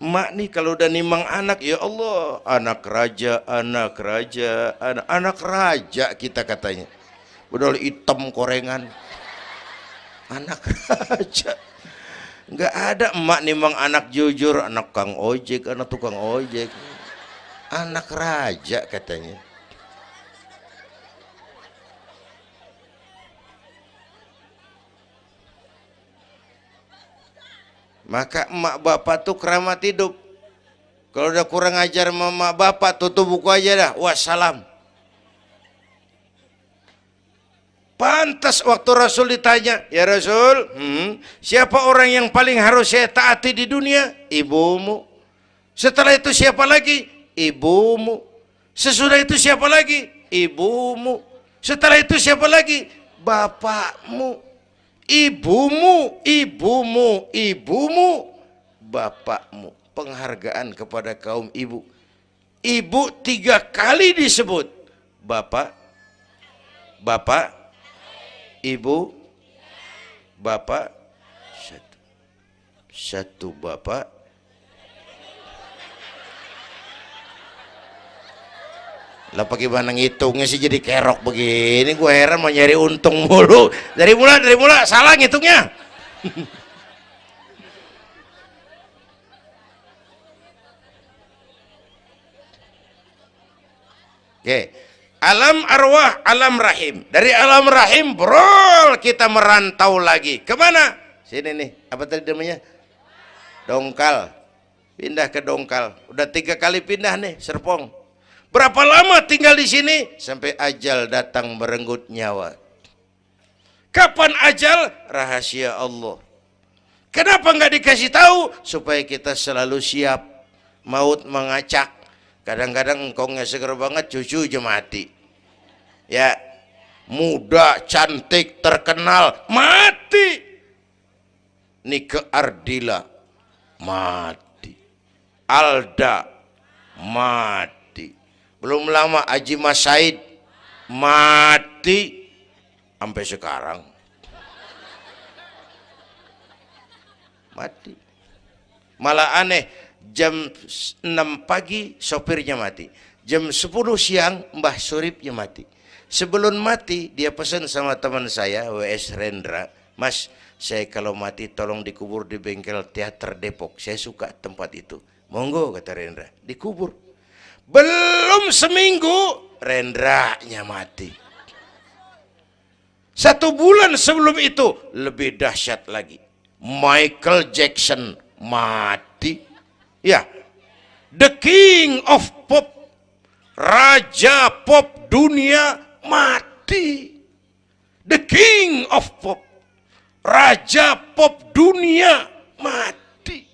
Emak nih kalau udah nimang anak, ya Allah, anak raja, anak raja, anak raja kita katanya. Udah hitam korengan. Anak raja. Nggak ada emak nimang anak jujur, anak kang ojek, anak tukang ojek. Anak raja katanya. Maka emak bapak tuh keramat hidup. Kalau udah kurang ajar sama emak bapak, tutup buku aja dah. Wassalam. Pantas waktu Rasul ditanya, ya Rasul, siapa orang yang paling harus saya taati di dunia? Ibumu. Setelah itu siapa lagi? Ibumu. Sesudah itu siapa lagi? Ibumu. Setelah itu siapa lagi? Bapakmu. Ibumu, ibumu, ibumu, bapakmu. Penghargaan kepada kaum ibu. Ibu 3 kali disebut. Bapak, bapak, ibu, bapak, satu bapak. Lah pakai mana ngitungnya sih jadi kerok begini, gue heran mau nyari untung mulu. Dari mula salah ngitungnya. Oke. Alam arwah, alam rahim. Dari alam rahim brol kita merantau lagi. Kemana? Sini nih, apa tadi namanya? Dongkal. Pindah ke Dongkal. Udah 3 kali pindah nih, Serpong. Berapa lama tinggal di sini? Sampai ajal datang merenggut nyawa. Kapan ajal? Rahasia Allah. Kenapa nggak dikasih tahu? Supaya kita selalu siap. Maut mengacak. Kadang-kadang engkongnya seger banget, cucu aja mati. Ya, muda, cantik, terkenal, mati. Nike Ardila, mati. Alda, mati. Belum lama Haji Mas Said mati sampai sekarang. Mati. Malah aneh, jam 6 pagi sopirnya mati. Jam 10 siang Mbah Suripnya mati. Sebelum mati dia pesan sama teman saya WS Rendra, Mas, saya kalau mati tolong dikubur di bengkel teater Depok. Saya suka tempat itu. Monggo kata Rendra, dikubur. Belum seminggu Rendranya mati. 1 bulan sebelum itu lebih dahsyat lagi. Michael Jackson mati. Ya, the king of pop, raja pop dunia mati. The king of pop, raja pop dunia mati.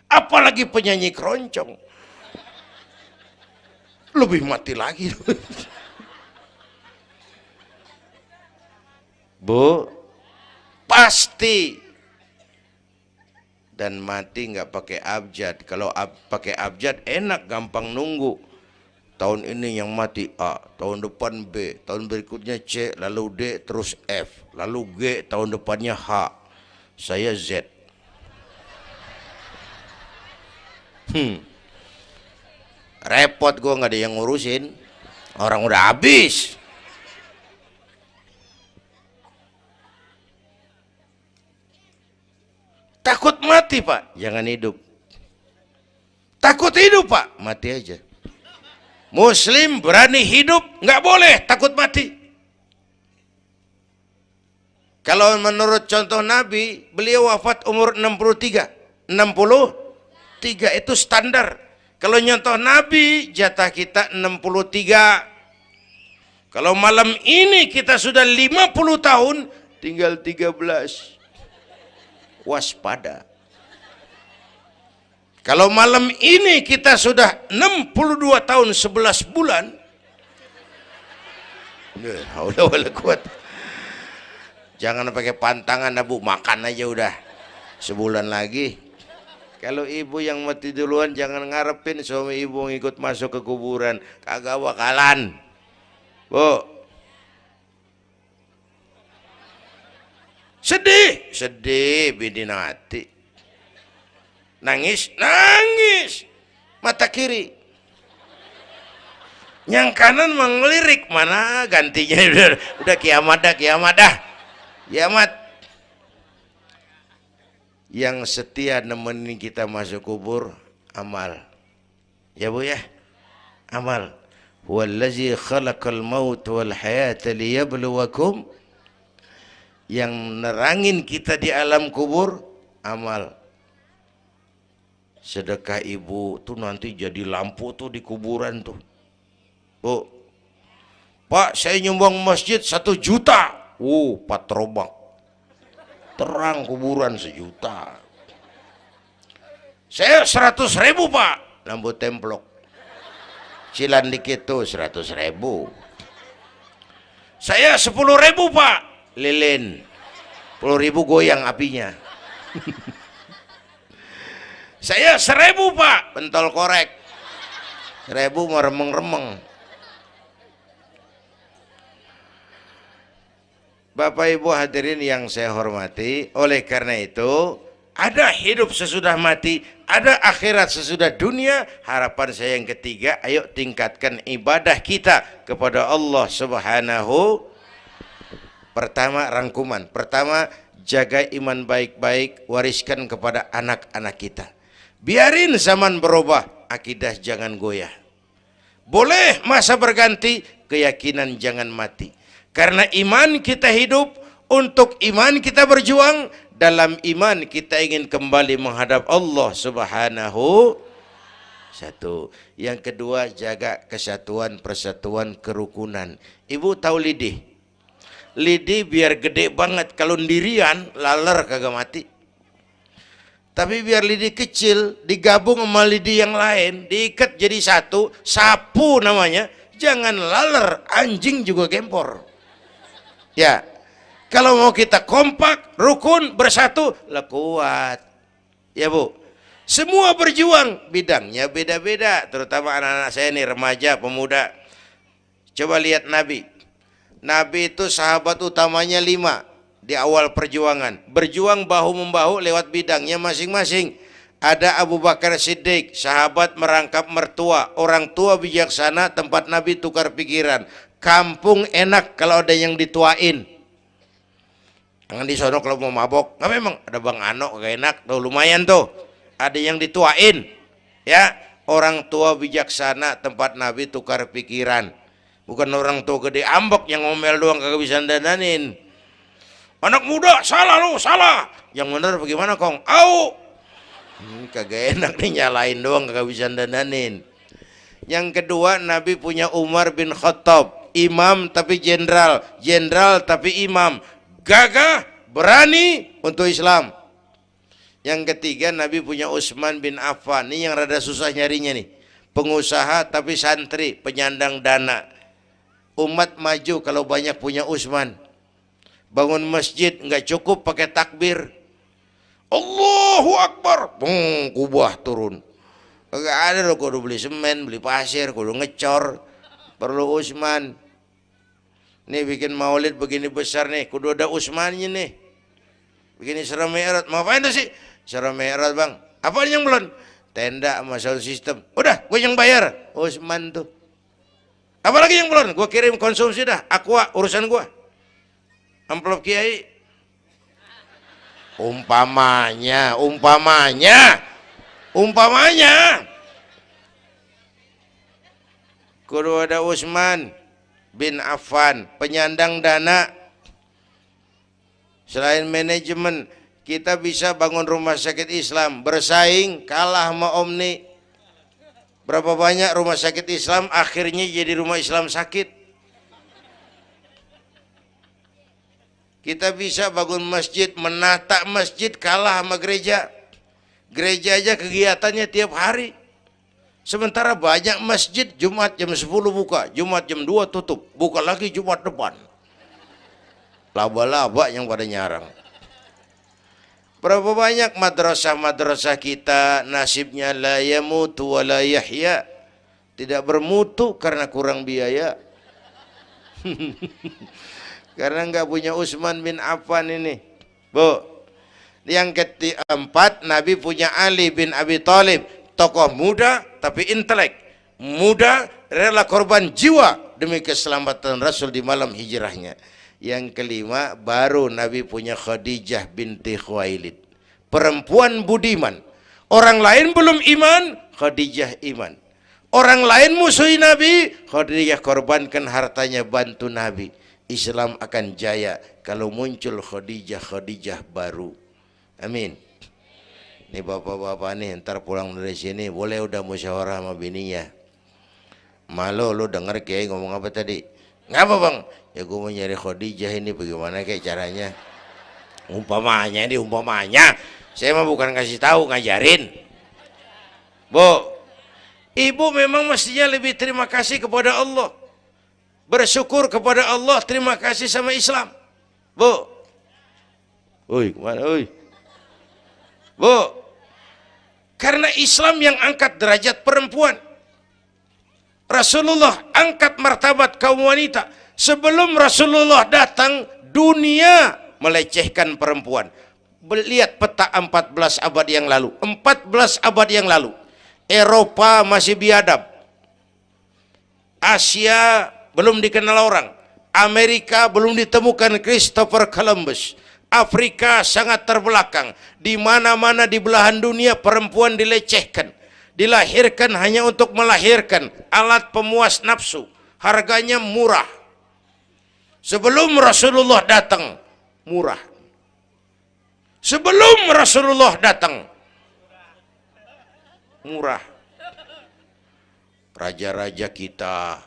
Apalagi penyanyi keroncong. Lebih mati lagi. Bu, pasti. Dan mati nggak pakai abjad. Kalau pakai abjad enak, gampang nunggu. Tahun ini yang mati A, tahun depan B, tahun berikutnya C, lalu D, terus F, lalu G, tahun depannya H. Saya Z. Repot gue, nggak ada yang ngurusin. Orang udah habis. Takut mati Pak, jangan hidup. Takut hidup Pak, mati aja. Muslim berani hidup, nggak boleh takut mati. Kalau menurut contoh Nabi, beliau wafat umur 63. 63 itu standar. Kalau nyontoh Nabi, jatah kita 63. Kalau malam ini kita sudah 50 tahun, tinggal 13. Waspada. Kalau malam ini kita sudah 62 tahun 11 bulan, udah kuat. Jangan pakai pantangan, Bu, makan aja udah. Sebulan lagi. Kalau ibu yang mati duluan, jangan ngarepin suami ibu ngikut masuk ke kuburan, kagak bakalan. Bu, Sedih, sedih bini mati. Nangis, nangis. Mata kiri. Yang kanan mengelirik, mana gantinya udah kiamat dah, kiamat dah. Kiamat. Yang setia nemenin kita masuk kubur amal. Ya Bu ya? Amal. Wallazi khalaqal maut wal hayata liyabluwakum. Yang nerangin kita di alam kubur amal. Sedekah ibu tuh nanti jadi lampu tuh di kuburan tuh. Bu, Pak saya nyumbang masjid 1 juta. Patrobak. Terang kuburan 1 juta. Saya 100.000 Pak. Lampu templok. Cilan dikit tuh 100.000. Saya 10.000 Pak. Lilin. 10.000 goyang apinya. Saya 1.000 Pak. Pentol korek. 1.000 meremeng-remeng. Bapak Ibu hadirin yang saya hormati, oleh karena itu ada hidup sesudah mati, ada akhirat sesudah dunia. Harapan saya yang ketiga, ayo tingkatkan ibadah kita kepada Allah Subhanahu. Pertama, rangkuman. Pertama, jaga iman baik-baik, wariskan kepada anak-anak kita. Biarin zaman berubah, akidah jangan goyah. Boleh masa berganti, keyakinan jangan mati. Karena iman kita hidup, untuk iman kita berjuang, dalam iman kita ingin kembali menghadap Allah Subhanahu. Satu. Yang kedua, jaga kesatuan, persatuan, kerukunan. Ibu tahu lidi? Lidi biar gede banget, kalau ndirian laler kagak mati. Tapi biar lidi kecil digabung sama lidi yang lain, diikat jadi satu, sapu namanya, jangan laler, anjing juga gempor. Ya, kalau mau kita kompak, rukun, bersatu, lah kuat. Ya Bu, semua berjuang, bidangnya beda-beda, terutama anak-anak saya nih, remaja, pemuda. Coba lihat Nabi. Nabi itu sahabat utamanya 5 di awal perjuangan. Berjuang bahu-membahu lewat bidangnya masing-masing. Ada Abu Bakar Siddiq, sahabat merangkap mertua, orang tua bijaksana, tempat Nabi tukar pikiran. Kampung enak kalau ada yang dituain. Jangan di sono kalau mau mabok. Nggak, memang ada Bang Ano gak enak tuh, lumayan tuh. Ada yang dituain. Ya, orang tua bijaksana, tempat Nabi tukar pikiran. Bukan orang tua gede ambek yang ngomel doang kagak bisa dandanin. Anak muda salah lu, salah. Yang bener bagaimana Kong? Au. Kagak enak nih, nyalain doang kagak bisa dandanin. Yang kedua, Nabi punya Umar bin Khattab. Imam tapi jenderal, jenderal tapi imam, gagah, berani untuk Islam. Yang ketiga, Nabi punya Utsman bin Affan. Ini yang rada susah nyarinya nih. Pengusaha tapi santri, penyandang dana. Umat maju kalau banyak punya Utsman. Bangun masjid nggak cukup pakai takbir. Allahu Akbar, kubah turun. Gak ada loh, kudu beli semen, beli pasir, kudu ngecor. Perlu Utsman. Nih bikin maulid begini besar nih, kudu ada Utsmannya nih. Begini Isra Mi'raj, mau apain tuh sih? Isra Mi'raj Bang, apaan yang belum? Tenda sama sound system. Udah, gue yang bayar. Utsman tuh. Apalagi yang belum? Gue kirim konsumsi dah. Aqua, urusan gue. Amplop kiai. Umpamanya. Kudu ada Utsman bin Affan, penyandang dana. Selain manajemen, kita bisa bangun rumah sakit Islam, bersaing kalah sama Omni. Berapa banyak rumah sakit Islam akhirnya jadi rumah Islam sakit. Kita bisa bangun masjid, menata masjid, kalah sama gereja. Gereja aja kegiatannya tiap hari. Sementara banyak masjid Jumat jam 10 buka, Jumat jam 2 tutup, buka lagi Jumat depan. Laba-laba yang pada nyarang. Berapa banyak madrasah-madrasah kita nasibnya la yamutu wa la yahya. Tidak bermutu karena kurang biaya. Karena nggak punya Utsman bin Affan ini. Bu. Yang keempat, Nabi punya Ali bin Abi Thalib, tokoh muda tapi intelek, muda rela korban jiwa demi keselamatan Rasul di malam hijrahnya. Yang kelima, baru Nabi punya Khadijah binti Khuwailid, perempuan budiman. Orang lain belum iman, Khadijah iman. Orang lain musuhi Nabi, Khadijah korbankan hartanya bantu Nabi. Islam akan jaya kalau muncul Khadijah baru. Amin. Nih bapak-bapak nih, ntar pulang dari sini boleh udah musyawarah sama bininya. Malu lu denger Kiai ngomong apa tadi? Ngapa bang? Ya gue mau nyari Khadijah ini, bagaimana kayak caranya? Umpamanya ini umpamanya. Saya mah bukan kasih tahu, ngajarin. Bu, ibu memang mestinya lebih terima kasih kepada Allah, bersyukur kepada Allah, terima kasih sama Islam. Bu, oi kemana oi? Bu, karena Islam yang angkat derajat perempuan. Rasulullah angkat martabat kaum wanita. Sebelum Rasulullah datang, dunia melecehkan perempuan. Lihat peta 14 abad yang lalu. 14 abad yang lalu, Eropa masih biadab, Asia belum dikenal orang, Amerika belum ditemukan Christopher Columbus, Afrika sangat terbelakang. Di mana-mana di belahan dunia perempuan dilecehkan, dilahirkan hanya untuk melahirkan, alat pemuas nafsu, harganya murah. Sebelum Rasulullah datang, murah. Sebelum Rasulullah datang, murah. Raja-raja kita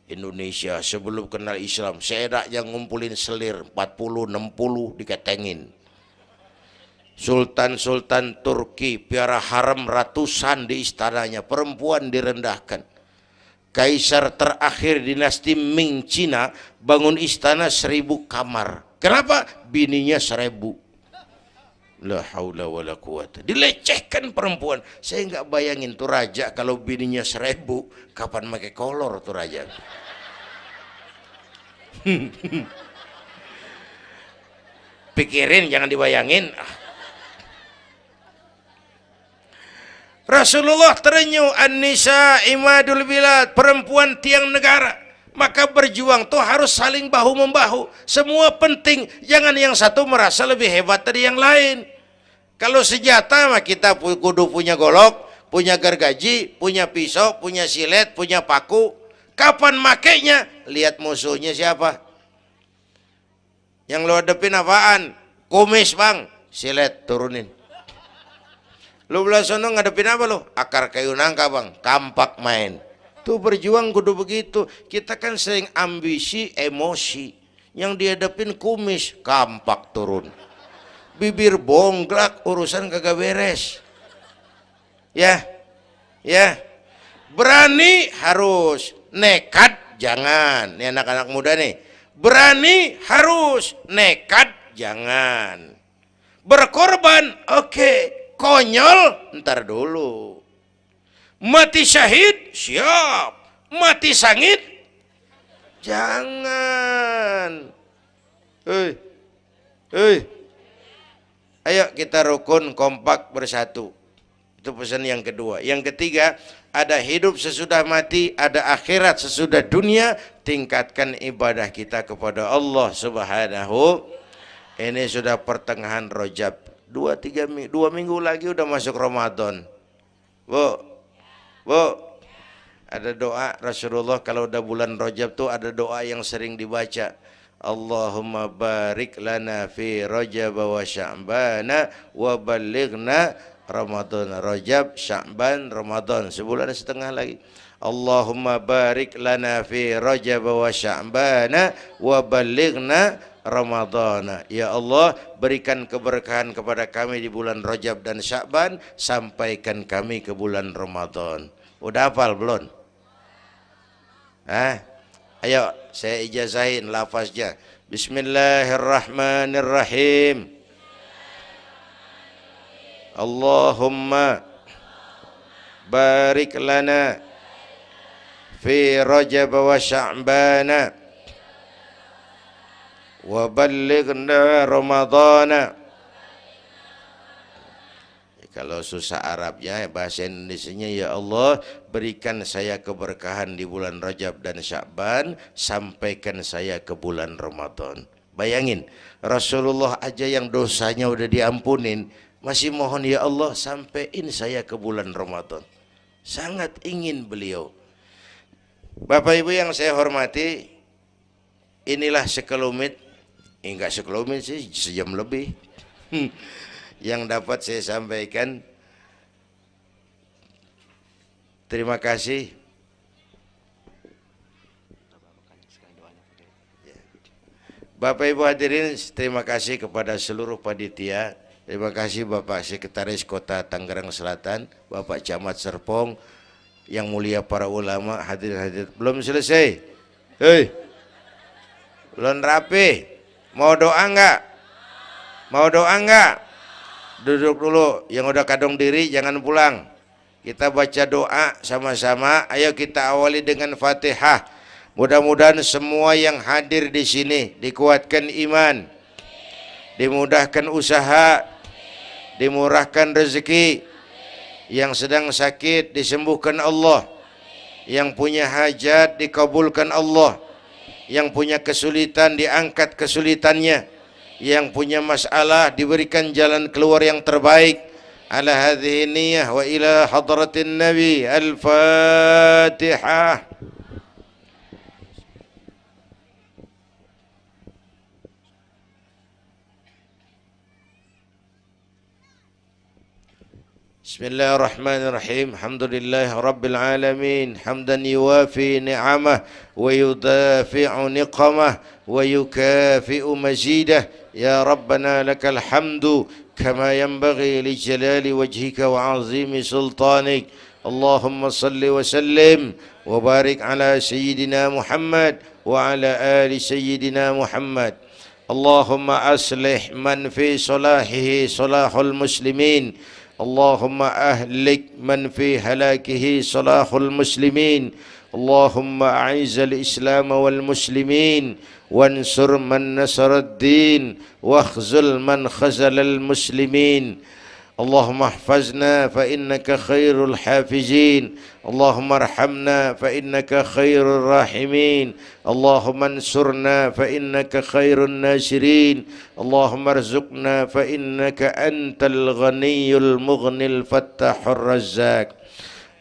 Indonesia sebelum kenal Islam, saya yang ngumpulin selir 40-60 diketengin. Sultan-sultan Turki piara haram ratusan di istananya, perempuan direndahkan. Kaisar terakhir dinasti Ming Cina bangun istana 1000 kamar. Kenapa? Bininya 1000. La haula wala quwata. Dilecehkan perempuan. Saya nggak bayangin tuh raja kalau bininya 1000, kapan pakai kolor tuh raja. Pikirin, jangan dibayangin. Rasulullah terenyuh, an-nisa imadul bilad, perempuan tiang negara. Maka berjuang tuh harus saling bahu membahu. Semua penting, jangan yang satu merasa lebih hebat dari yang lain. Kalau senjata mah kita kudu punya golok, punya gergaji, punya pisau, punya silet, punya paku. Kapan makainya? Lihat musuhnya siapa. Yang lo hadepin apaan? Kumis bang, silet turunin. Lu belah sono ngadepin apa lo? Akar kayu nangka bang, kampak main. Tuh berjuang kudu begitu. Kita kan sering ambisi, emosi. Yang dihadapin kumis, kampak turun. Bibir bonglak, urusan kagak beres. Ya, ya. Berani harus, nekat jangan. Ini anak-anak muda nih. Berani harus, nekat jangan. Berkorban, oke. Konyol, ntar dulu. Mati syahid, siap. Mati sangit, jangan. Ayo kita rukun, kompak, bersatu. Itu pesan yang kedua. Yang ketiga, ada hidup sesudah mati, ada akhirat sesudah dunia. Tingkatkan ibadah kita kepada Allah Subhanahu. Ini sudah pertengahan Rajab. 2 minggu lagi udah masuk Ramadan. Bu, ada doa Rasulullah kalau udah bulan Rajab tuh ada doa yang sering dibaca. Allahumma barik lana fi Rajab wa Sya'bana wa balighna Ramadan. Rajab, Sya'ban, Ramadan, sebulan setengah lagi. Allahumma barik lana fi Rajab wa Sya'bana wa balighna Ramadhan. Ya Allah, berikan keberkahan kepada kami di bulan Rajab dan Sya'ban, sampaikan kami ke bulan Ramadan. Udah hafal belum? Ayo saya ijazahin lafaznya. Bismillahirrahmanirrahim. Allahumma barik lana fi Rajab wa Sya'bana wa ballighna Ramadhana Kalau susah Arabnya, bahasa Indonesianya, ya Allah berikan saya keberkahan di bulan Rajab dan Sya'ban, sampaikan saya ke bulan Ramadan. Bayangin, Rasulullah aja yang dosanya udah diampunin, masih mohon ya Allah sampaiin saya ke bulan Ramadan. Sangat ingin beliau. Bapak Ibu yang saya hormati, inilah sekelumit, enggak sekelumit sih, sejam lebih yang dapat saya sampaikan. Terima kasih. Bapak Ibu hadirin, terima kasih kepada seluruh panitia. Terima kasih Bapak Sekretaris Kota Tangerang Selatan, Bapak Camat Serpong, yang mulia para ulama, hadirin. Belum selesai. Hei, belum rapi. Mau doa enggak? Mau doa enggak? Duduk dulu, yang udah kadung diri jangan pulang. Kita baca doa sama-sama. Ayo kita awali dengan Fatihah. Mudah-mudahan semua yang hadir di sini dikuatkan iman, dimudahkan usaha, dimurahkan rezeki, yang sedang sakit disembuhkan Allah, yang punya hajat dikabulkan Allah, yang punya kesulitan diangkat kesulitannya, yang punya masalah diberikan jalan keluar yang terbaik. Ala hadhihi niyyah wa ila hadratin nabi. Al-Fatihah. Bismillahirrahmanirrahim. Alhamdulillah rabbil alamin, hamdan yuwafi ni'amah wa yudafi'u niqamah wa yukafi'u mazidah. Ya Rabbana lakal hamdu kama yanbaghi li jalali wajhika wa azimi sultanik. Allahumma salli wa sallim wa barik ala sayyidina Muhammad wa ala ali sayyidina Muhammad. Allahumma aslih man fi salahihi salahul muslimin. اللهم أهلك من في هلاكه صلاح المسلمين. اللهم أعز الإسلام والمسلمين وانصر من نصر الدين واخذل من خذل المسلمين. اللهم احفظنا فإنك خير الحافظين. اللهم ارحمنا فإنك خير الراحمين. اللهم انصرنا فإنك خير الناصرين. اللهم ارزقنا فإنك أنت الغني المغني الفتاح الرزاق.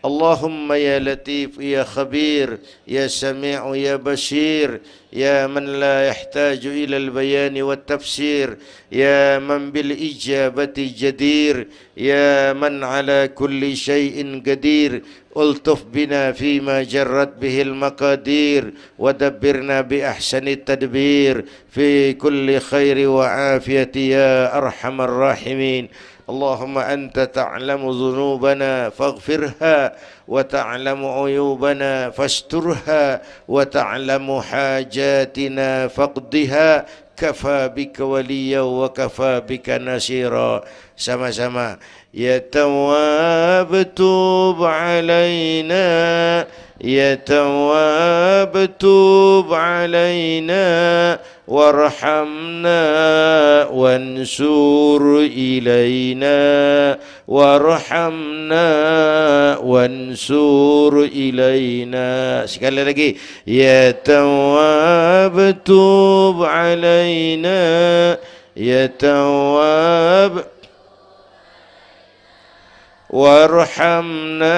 اللهم يا لطيف يا خبير يا سميع يا بشير يا من لا يحتاج إلى البيان والتفسير يا من بالإجابة جدير يا من على كل شيء قدير ألطف بنا فيما جرت به المقادير ودبرنا بأحسن التدبير في كل خير وعافية يا أرحم الراحمين. اللهم أنت تعلم ذنوبنا فاغفرها وتعلم عيوبنا فاسترها وتعلم حاجاتنا فاقضها. كفى بك وليا وكفى بك نصيرا. Sama-sama. Ya Tawwab tub alaina, Ya Tawwab tub alaina warhamna wansur ilaina warhamna wansur ilaina. Sekali lagi. Ya Tawwab tub alaina, Ya Tawwab warhamna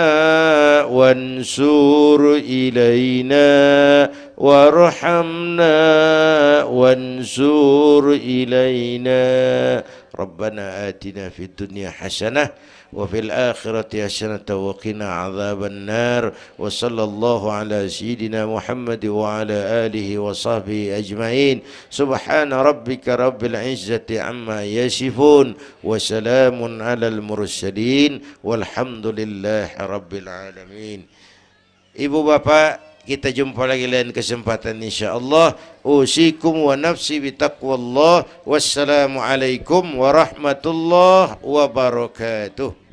wansur ilaina warhamna wansur ilaina. Rabbana atina fid dunya hasanah wa fil akhirati hasanah wa qina adzaban nar. Wa sallallahu ala sayyidina Muhammad wa ala alihi wa sahbihi ajma'in. Subhana rabbika rabbil izzati amma yasifun wa salamun alal mursalin walhamdulillahi rabbil alamin. Ibu bapak, kita jumpa lagi lain kesempatan insyaallah. Usikum wa nafsi bitaqwallah. Wassalamu alaikum warahmatullahi wabarakatuh.